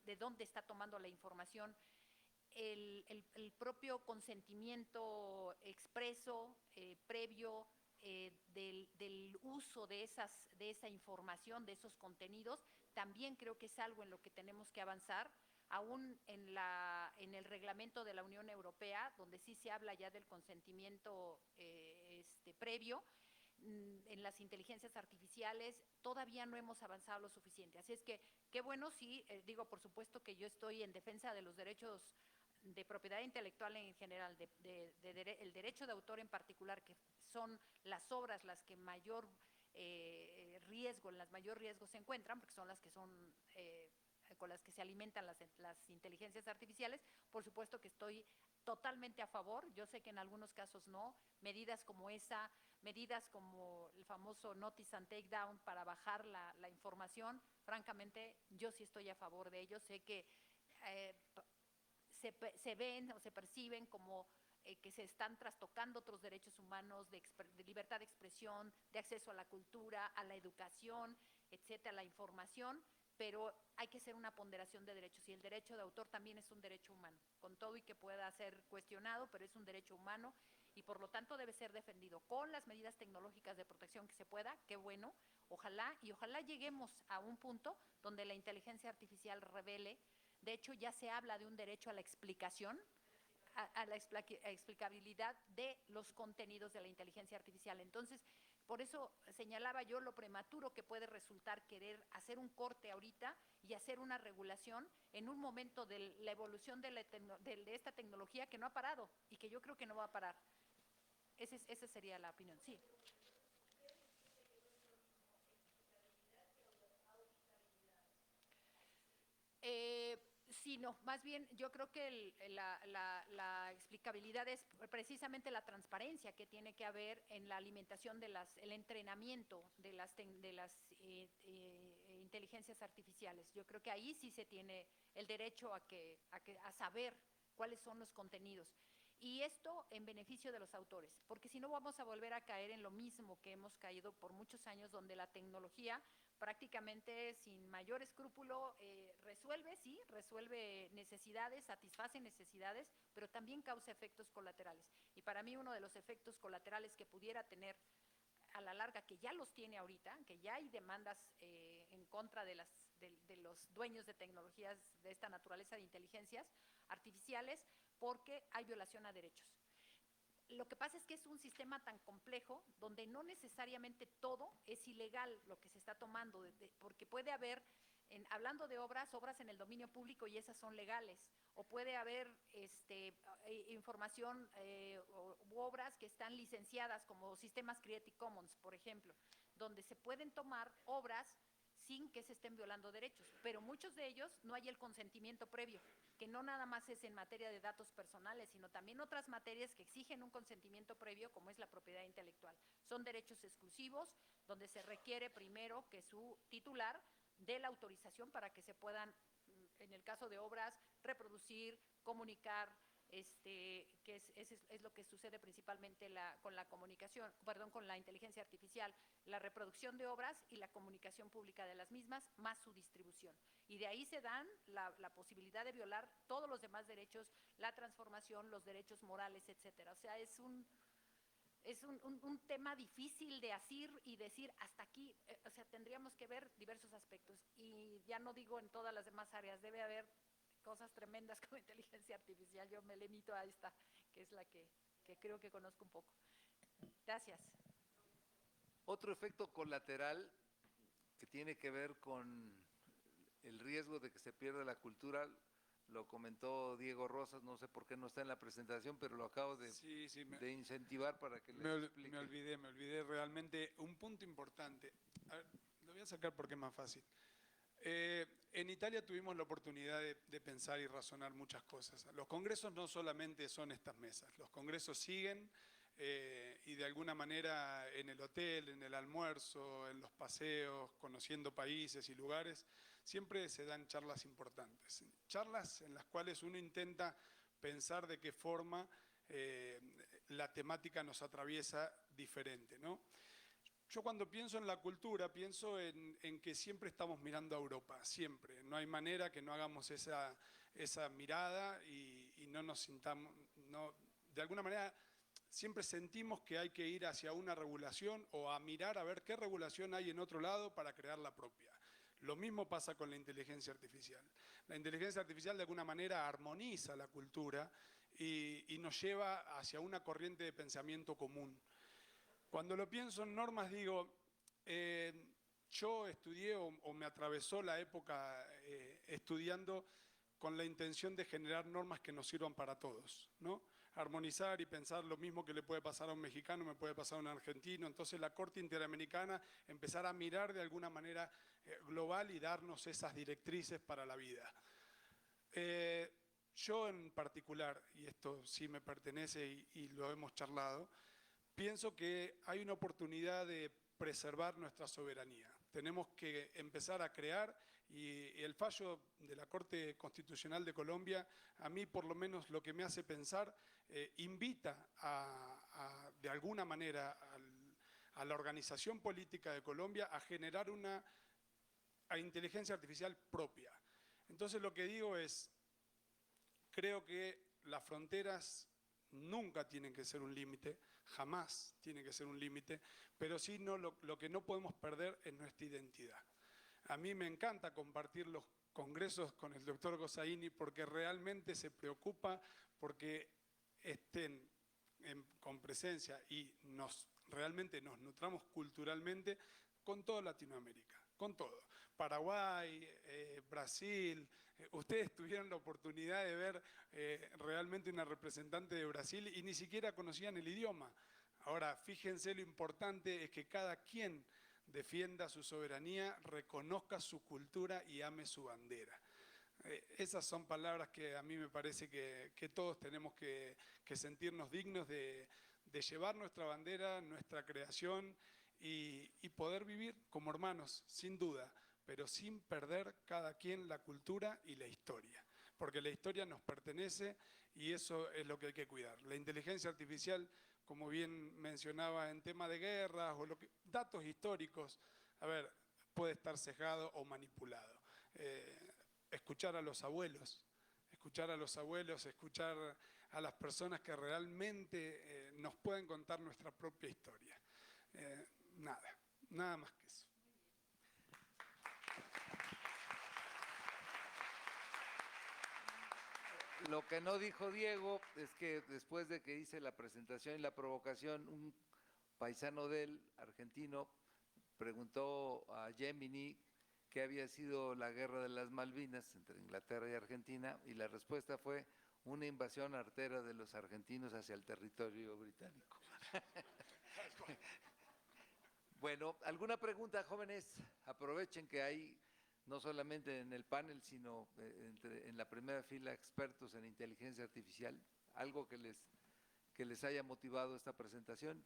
de dónde está tomando la información. El propio consentimiento expreso, previo, del uso de esa información, de esos contenidos, también creo que es algo en lo que tenemos que avanzar, aún en el reglamento de la Unión Europea, donde sí se habla ya del consentimiento previo. En las inteligencias artificiales todavía no hemos avanzado lo suficiente. Así es que, qué bueno, sí, digo, por supuesto que yo estoy en defensa de los derechos de propiedad intelectual en general, el derecho de autor en particular, que son las obras las que mayor riesgo se encuentran, porque son las que son con las que se alimentan las inteligencias artificiales. Por supuesto que estoy totalmente a favor. Yo sé que en algunos casos no. Medidas como esa, medidas como el famoso notice and take down para bajar la información, francamente yo sí estoy a favor de ello. Sé que se ven o se perciben como que se están trastocando otros derechos humanos de libertad de expresión, de acceso a la cultura, a la educación, etcétera, a la información, pero hay que hacer una ponderación de derechos, y el derecho de autor también es un derecho humano, con todo y que pueda ser cuestionado, pero es un derecho humano y por lo tanto debe ser defendido con las medidas tecnológicas de protección que se pueda. Qué bueno, ojalá lleguemos a un punto donde la inteligencia artificial revele. De hecho, ya se habla de un derecho a la explicación, a la explicabilidad de los contenidos de la inteligencia artificial. Entonces, por eso señalaba yo lo prematuro que puede resultar querer hacer un corte ahorita y hacer una regulación en un momento de la evolución de esta tecnología que no ha parado y que yo creo que no va a parar. Esa sería la opinión, sí. Sí, no, más bien yo creo que la explicabilidad es precisamente la transparencia que tiene que haber en la alimentación el entrenamiento de las inteligencias artificiales. Yo creo que ahí sí se tiene el derecho a saber cuáles son los contenidos. Y esto en beneficio de los autores, porque si no vamos a volver a caer en lo mismo que hemos caído por muchos años, donde la tecnología prácticamente sin mayor escrúpulo resuelve necesidades, satisface necesidades, pero también causa efectos colaterales. Y para mí uno de los efectos colaterales que pudiera tener a la larga, que ya los tiene ahorita, que ya hay demandas en contra de de los dueños de tecnologías de esta naturaleza de inteligencias artificiales, porque hay violación a derechos. Lo que pasa es que es un sistema tan complejo donde no necesariamente todo es ilegal lo que se está tomando, porque puede haber, hablando de obras en el dominio público y esas son legales, o puede haber información u obras que están licenciadas como sistemas Creative Commons, por ejemplo, donde se pueden tomar obras sin que se estén violando derechos, pero muchos de ellos no hay el consentimiento previo, que no nada más es en materia de datos personales, sino también otras materias que exigen un consentimiento previo, como es la propiedad intelectual. Son derechos exclusivos, donde se requiere primero que su titular dé la autorización para que se puedan, en el caso de obras, reproducir, comunicar, que es lo que sucede principalmente con la comunicación, perdón, con la inteligencia artificial, la reproducción de obras y la comunicación pública de las mismas, más su distribución. Y de ahí se dan la posibilidad de violar todos los demás derechos, la transformación, los derechos morales, etcétera. O sea, es un tema difícil de asir y decir hasta aquí, o sea, tendríamos que ver diversos aspectos. Y ya no digo en todas las demás áreas, debe haber cosas tremendas como inteligencia artificial. Yo me limito a esta, que es la que creo que conozco un poco. Gracias. Otro efecto colateral que tiene que ver con el riesgo de que se pierda la cultura, lo comentó Diego Rosas, no sé por qué no está en la presentación, pero lo acabo de, de incentivar para que les explique. Me olvidé realmente un punto importante. A ver, lo voy a sacar porque es más fácil. En Italia tuvimos la oportunidad de pensar y razonar muchas cosas. Los congresos no solamente son estas mesas, los congresos siguen y de alguna manera en el hotel, en el almuerzo, en los paseos, conociendo países y lugares, siempre se dan charlas importantes. Charlas en las cuales uno intenta pensar de qué forma la temática nos atraviesa diferente, ¿no? Yo cuando pienso en la cultura, pienso en que siempre estamos mirando a Europa, siempre. No hay manera que no hagamos esa mirada y no nos sintamos, de alguna manera siempre sentimos que hay que ir hacia una regulación o a mirar a ver qué regulación hay en otro lado para crear la propia. Lo mismo pasa con la inteligencia artificial. La inteligencia artificial de alguna manera armoniza la cultura y nos lleva hacia una corriente de pensamiento común. Cuando lo pienso en normas digo, yo estudié o me atravesó la época estudiando con la intención de generar normas que nos sirvan para todos, ¿no? Armonizar y pensar lo mismo que le puede pasar a un mexicano, me puede pasar a un argentino. Entonces la Corte Interamericana empezar a mirar de alguna manera global y darnos esas directrices para la vida. Yo en particular, y esto sí me pertenece y lo hemos charlado, pienso que hay una oportunidad de preservar nuestra soberanía. Tenemos que empezar a crear y el fallo de la Corte Constitucional de Colombia, a mí por lo menos lo que me hace pensar, invita de alguna manera a la organización política de Colombia a generar una inteligencia artificial propia. Entonces lo que digo es, creo que las fronteras nunca tienen que ser un límite, jamás tiene que ser un límite, pero sí lo que no podemos perder es nuestra identidad. A mí me encanta compartir los congresos con el doctor Gossaini porque realmente se preocupa porque estén con presencia y realmente nos nutramos culturalmente con toda Latinoamérica, con todo. Paraguay, Brasil, ustedes tuvieron la oportunidad de ver realmente una representante de Brasil y ni siquiera conocían el idioma. Ahora, fíjense lo importante es que cada quien defienda su soberanía, reconozca su cultura y ame su bandera. Esas son palabras que a mí me parece que todos tenemos que sentirnos dignos de llevar nuestra bandera, nuestra creación y poder vivir como hermanos, sin duda, pero sin perder cada quien la cultura y la historia, porque la historia nos pertenece y eso es lo que hay que cuidar. La inteligencia artificial, como bien mencionaba en tema de guerras o datos históricos, a ver, puede estar sesgado o manipulado. Escuchar a los abuelos, escuchar a las personas que realmente nos pueden contar nuestra propia historia. Nada más que eso. Lo que no dijo Diego es que después de que hice la presentación y la provocación, un paisano de él, argentino, preguntó a Gemini qué había sido la guerra de las Malvinas entre Inglaterra y Argentina, y la respuesta fue una invasión artera de los argentinos hacia el territorio británico. Bueno, ¿alguna pregunta, jóvenes? Aprovechen que hay no solamente en el panel, sino en la primera fila expertos en inteligencia artificial. ¿Algo que les haya motivado esta presentación?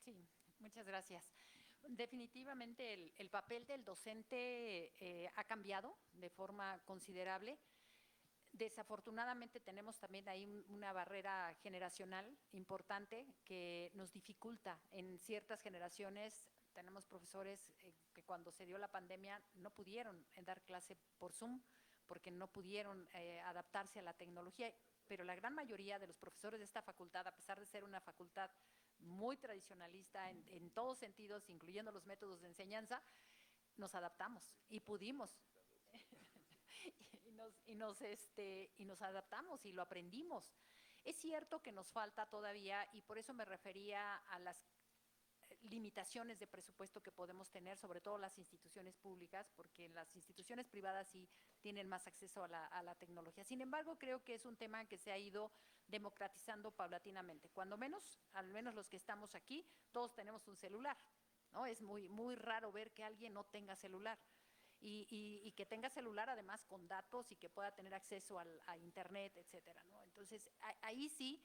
Sí, muchas gracias. Definitivamente el papel del docente ha cambiado de forma considerable. Desafortunadamente tenemos también ahí una barrera generacional importante que nos dificulta en ciertas generaciones. Tenemos profesores que cuando se dio la pandemia no pudieron dar clase por Zoom porque no pudieron adaptarse a la tecnología, pero la gran mayoría de los profesores de esta facultad, a pesar de ser una facultad muy tradicionalista en todos sentidos, incluyendo los métodos de enseñanza, nos adaptamos y pudimos. y nos adaptamos y lo aprendimos. Es cierto que nos falta todavía, y por eso me refería a las limitaciones de presupuesto que podemos tener, sobre todo las instituciones públicas, porque las instituciones privadas sí tienen más acceso a la tecnología. Sin embargo, creo que es un tema que se ha ido democratizando paulatinamente. Cuando menos, al menos los que estamos aquí, todos tenemos un celular, ¿no? Es muy raro ver que alguien no tenga celular. Y que tenga celular además con datos y que pueda tener acceso a internet, etcétera, ¿no? Entonces, ahí sí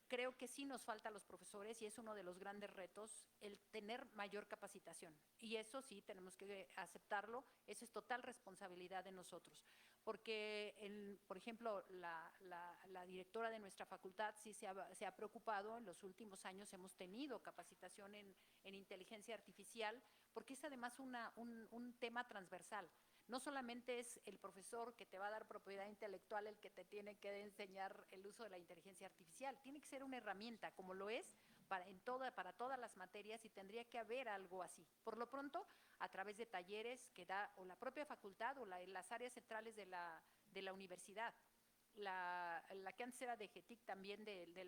creo que sí nos falta a los profesores y es uno de los grandes retos el tener mayor capacitación. Y eso sí tenemos que aceptarlo, eso es total responsabilidad de nosotros. Porque, por ejemplo, la directora de nuestra facultad sí se ha preocupado, en los últimos años hemos tenido capacitación en inteligencia artificial, porque es además un tema transversal. No solamente es el profesor que te va a dar propiedad intelectual el que te tiene que enseñar el uso de la inteligencia artificial, tiene que ser una herramienta, como lo es para todas las materias, y tendría que haber algo así. Por lo pronto, a través de talleres que da o la propia facultad o las áreas centrales de la universidad. La que antes era de GETIC también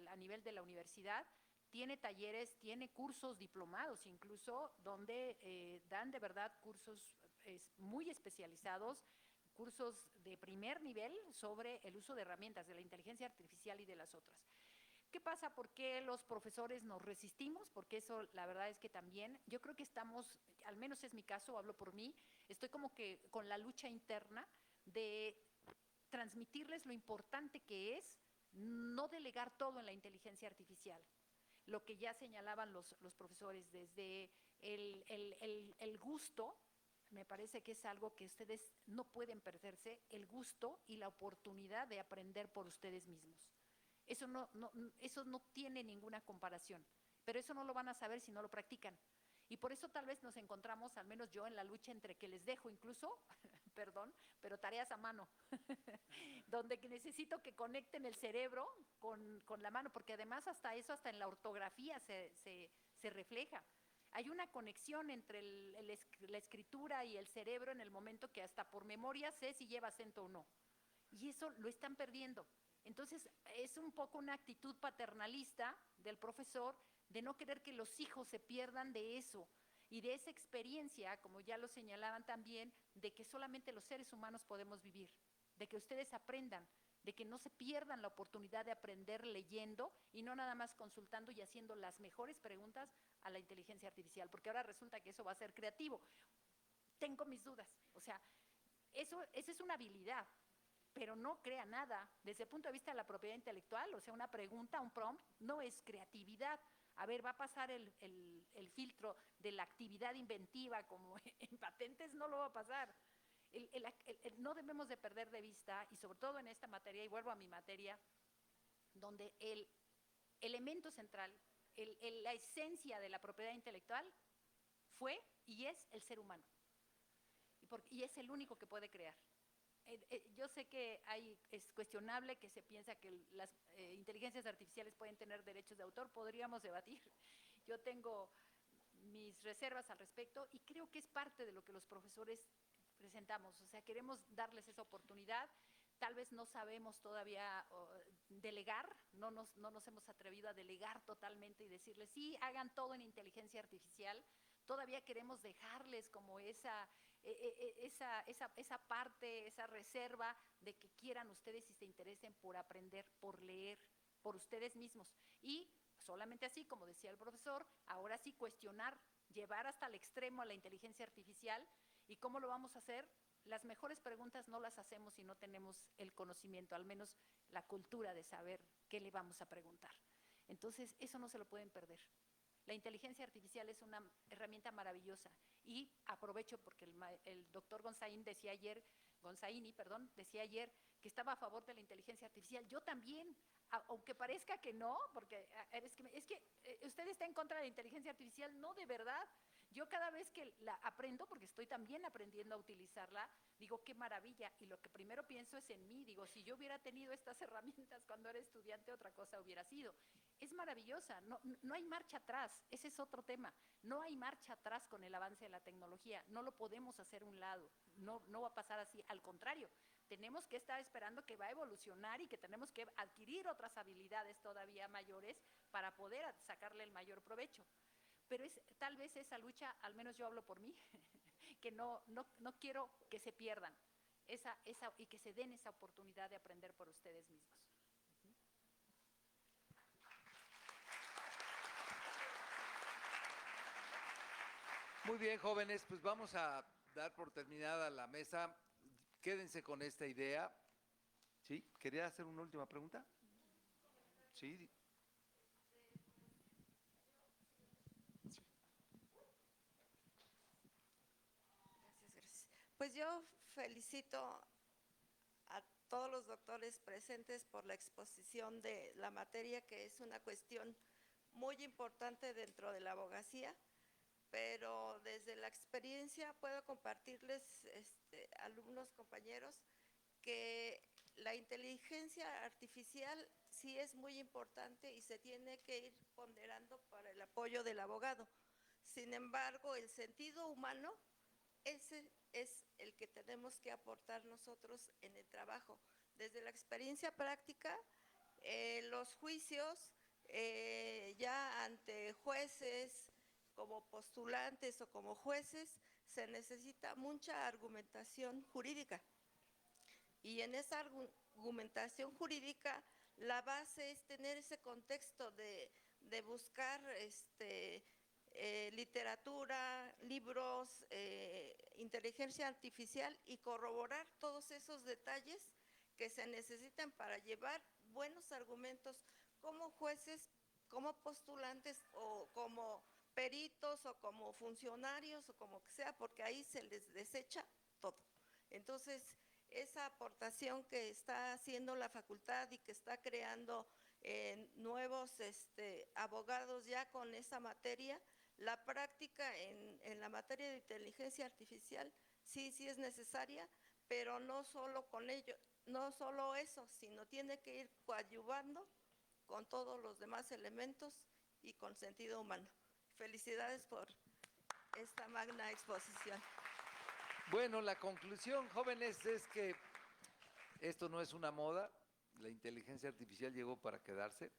a nivel de la universidad, tiene talleres, tiene cursos diplomados incluso, donde dan de verdad cursos muy especializados, cursos de primer nivel sobre el uso de herramientas de la inteligencia artificial y de las otras. ¿Qué pasa? ¿Por qué los profesores nos resistimos? Porque eso la verdad es que también, yo creo que estamos, al menos es mi caso, hablo por mí, estoy como que con la lucha interna de transmitirles lo importante que es no delegar todo en la inteligencia artificial. Lo que ya señalaban los profesores, desde el gusto, me parece que es algo que ustedes no pueden perderse, el gusto y la oportunidad de aprender por ustedes mismos. Eso no tiene ninguna comparación, pero eso no lo van a saber si no lo practican. Y por eso tal vez nos encontramos, al menos yo, en la lucha entre que les dejo incluso, perdón, pero tareas a mano, donde necesito que conecten el cerebro con la mano, porque además hasta eso, hasta en la ortografía se se refleja. Hay una conexión entre la escritura y el cerebro en el momento que hasta por memoria sé si lleva acento o no. Y eso lo están perdiendo. Entonces, es un poco una actitud paternalista del profesor de no querer que los hijos se pierdan de eso y de esa experiencia, como ya lo señalaban también, de que solamente los seres humanos podemos vivir, de que ustedes aprendan, de que no se pierdan la oportunidad de aprender leyendo y no nada más consultando y haciendo las mejores preguntas a la inteligencia artificial, porque ahora resulta que eso va a ser creativo. Tengo mis dudas, o sea, esa es una habilidad, pero no crea nada. Desde el punto de vista de la propiedad intelectual, o sea, una pregunta, un prompt, no es creatividad. A ver, va a pasar el filtro de la actividad inventiva, como en patentes no lo va a pasar. No debemos de perder de vista, y sobre todo en esta materia, y vuelvo a mi materia, donde el elemento central, la esencia de la propiedad intelectual fue y es el ser humano. Y es el único que puede crear. Yo sé que es cuestionable que se piensa que las inteligencias artificiales pueden tener derechos de autor, podríamos debatir. Yo tengo mis reservas al respecto y creo que es parte de lo que los profesores presentamos, o sea, queremos darles esa oportunidad. Tal vez no sabemos todavía delegar, no nos hemos atrevido a delegar totalmente y decirles, sí, hagan todo en inteligencia artificial. Todavía queremos dejarles como esa parte, esa reserva de que quieran ustedes y se interesen por aprender, por leer, por ustedes mismos. Y solamente así, como decía el profesor, ahora sí cuestionar, llevar hasta el extremo a la inteligencia artificial. ¿Y cómo lo vamos a hacer? Las mejores preguntas no las hacemos si no tenemos el conocimiento, al menos la cultura de saber qué le vamos a preguntar. Entonces, eso no se lo pueden perder. La inteligencia artificial es una herramienta maravillosa y aprovecho porque el doctor Gonzaini decía ayer que estaba a favor de la inteligencia artificial. Yo también, aunque parezca que no, porque es que usted está en contra de la inteligencia artificial, no, de verdad. Yo cada vez que la aprendo, porque estoy también aprendiendo a utilizarla, digo, qué maravilla. Y lo que primero pienso es en mí. Digo, si yo hubiera tenido estas herramientas cuando era estudiante, otra cosa hubiera sido. Es maravillosa, no hay marcha atrás. Ese es otro tema. No hay marcha atrás con el avance de la tecnología. No lo podemos hacer a un lado. No va a pasar así. Al contrario, tenemos que estar esperando que va a evolucionar y que tenemos que adquirir otras habilidades todavía mayores para poder sacarle el mayor provecho. Pero tal vez esa lucha, al menos yo hablo por mí, que no quiero que se pierdan y que se den esa oportunidad de aprender por ustedes mismos. Muy bien, jóvenes, pues vamos a dar por terminada la mesa. Quédense con esta idea. ¿Sí? ¿Quería hacer una última pregunta? Sí. Pues yo felicito a todos los doctores presentes por la exposición de la materia, que es una cuestión muy importante dentro de la abogacía, pero desde la experiencia puedo compartirles, alumnos, compañeros, que la inteligencia artificial sí es muy importante y se tiene que ir ponderando para el apoyo del abogado. Sin embargo, el sentido humano, ese es el que tenemos que aportar nosotros en el trabajo. Desde la experiencia práctica, los juicios ya ante jueces, como postulantes o como jueces, se necesita mucha argumentación jurídica. Y en esa argumentación jurídica, la base es tener ese contexto de buscar literatura, libros, inteligencia artificial y corroborar todos esos detalles que se necesitan para llevar buenos argumentos como jueces, como postulantes o como peritos o como funcionarios o como que sea, porque ahí se les desecha todo. Entonces, esa aportación que está haciendo la facultad y que está creando nuevos abogados ya con esa materia, la práctica en la materia de inteligencia artificial sí es necesaria, pero no solo con ello, no solo eso, sino tiene que ir coadyuvando con todos los demás elementos y con sentido humano. Felicidades por esta magna exposición. Bueno, la conclusión, jóvenes, es que esto no es una moda, la inteligencia artificial llegó para quedarse,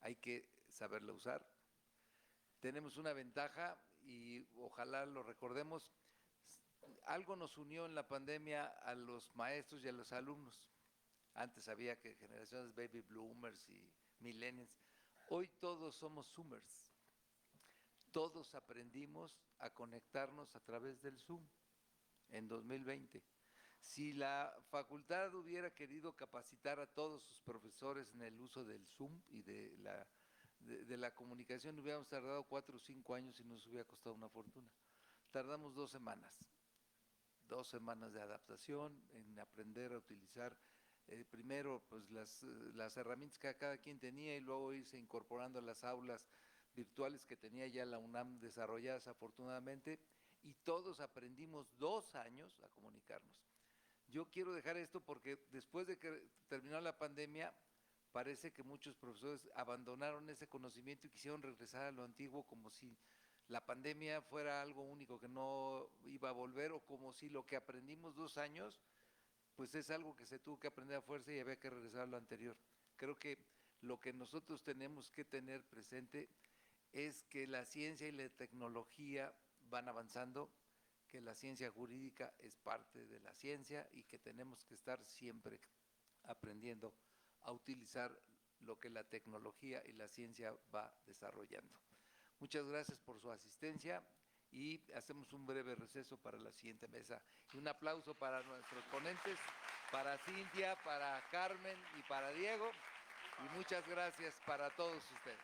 hay que saberla usar. Tenemos una ventaja y ojalá lo recordemos, algo nos unió en la pandemia a los maestros y a los alumnos. Antes había que generaciones baby bloomers y millennials, hoy todos somos zoomers. Todos aprendimos a conectarnos a través del Zoom en 2020. Si la facultad hubiera querido capacitar a todos sus profesores en el uso del Zoom y de la comunicación, hubiéramos tardado 4 o 5 años y nos hubiera costado una fortuna. Tardamos 2 semanas. 2 semanas de adaptación, en aprender a utilizar primero pues, las herramientas que cada quien tenía y luego irse incorporando a las aulas virtuales que tenía ya la UNAM desarrolladas afortunadamente, y todos aprendimos 2 años a comunicarnos. Yo quiero dejar esto porque después de que terminó la pandemia, parece que muchos profesores abandonaron ese conocimiento y quisieron regresar a lo antiguo como si la pandemia fuera algo único que no iba a volver, o como si lo que aprendimos 2 años, pues es algo que se tuvo que aprender a fuerza y había que regresar a lo anterior. Creo que lo que nosotros tenemos que tener presente es que la ciencia y la tecnología van avanzando, que la ciencia jurídica es parte de la ciencia y que tenemos que estar siempre aprendiendo a utilizar lo que la tecnología y la ciencia va desarrollando. Muchas gracias por su asistencia y hacemos un breve receso para la siguiente mesa. Y un aplauso para nuestros ponentes, para Cintia, para Carmen y para Diego. Y muchas gracias para todos ustedes.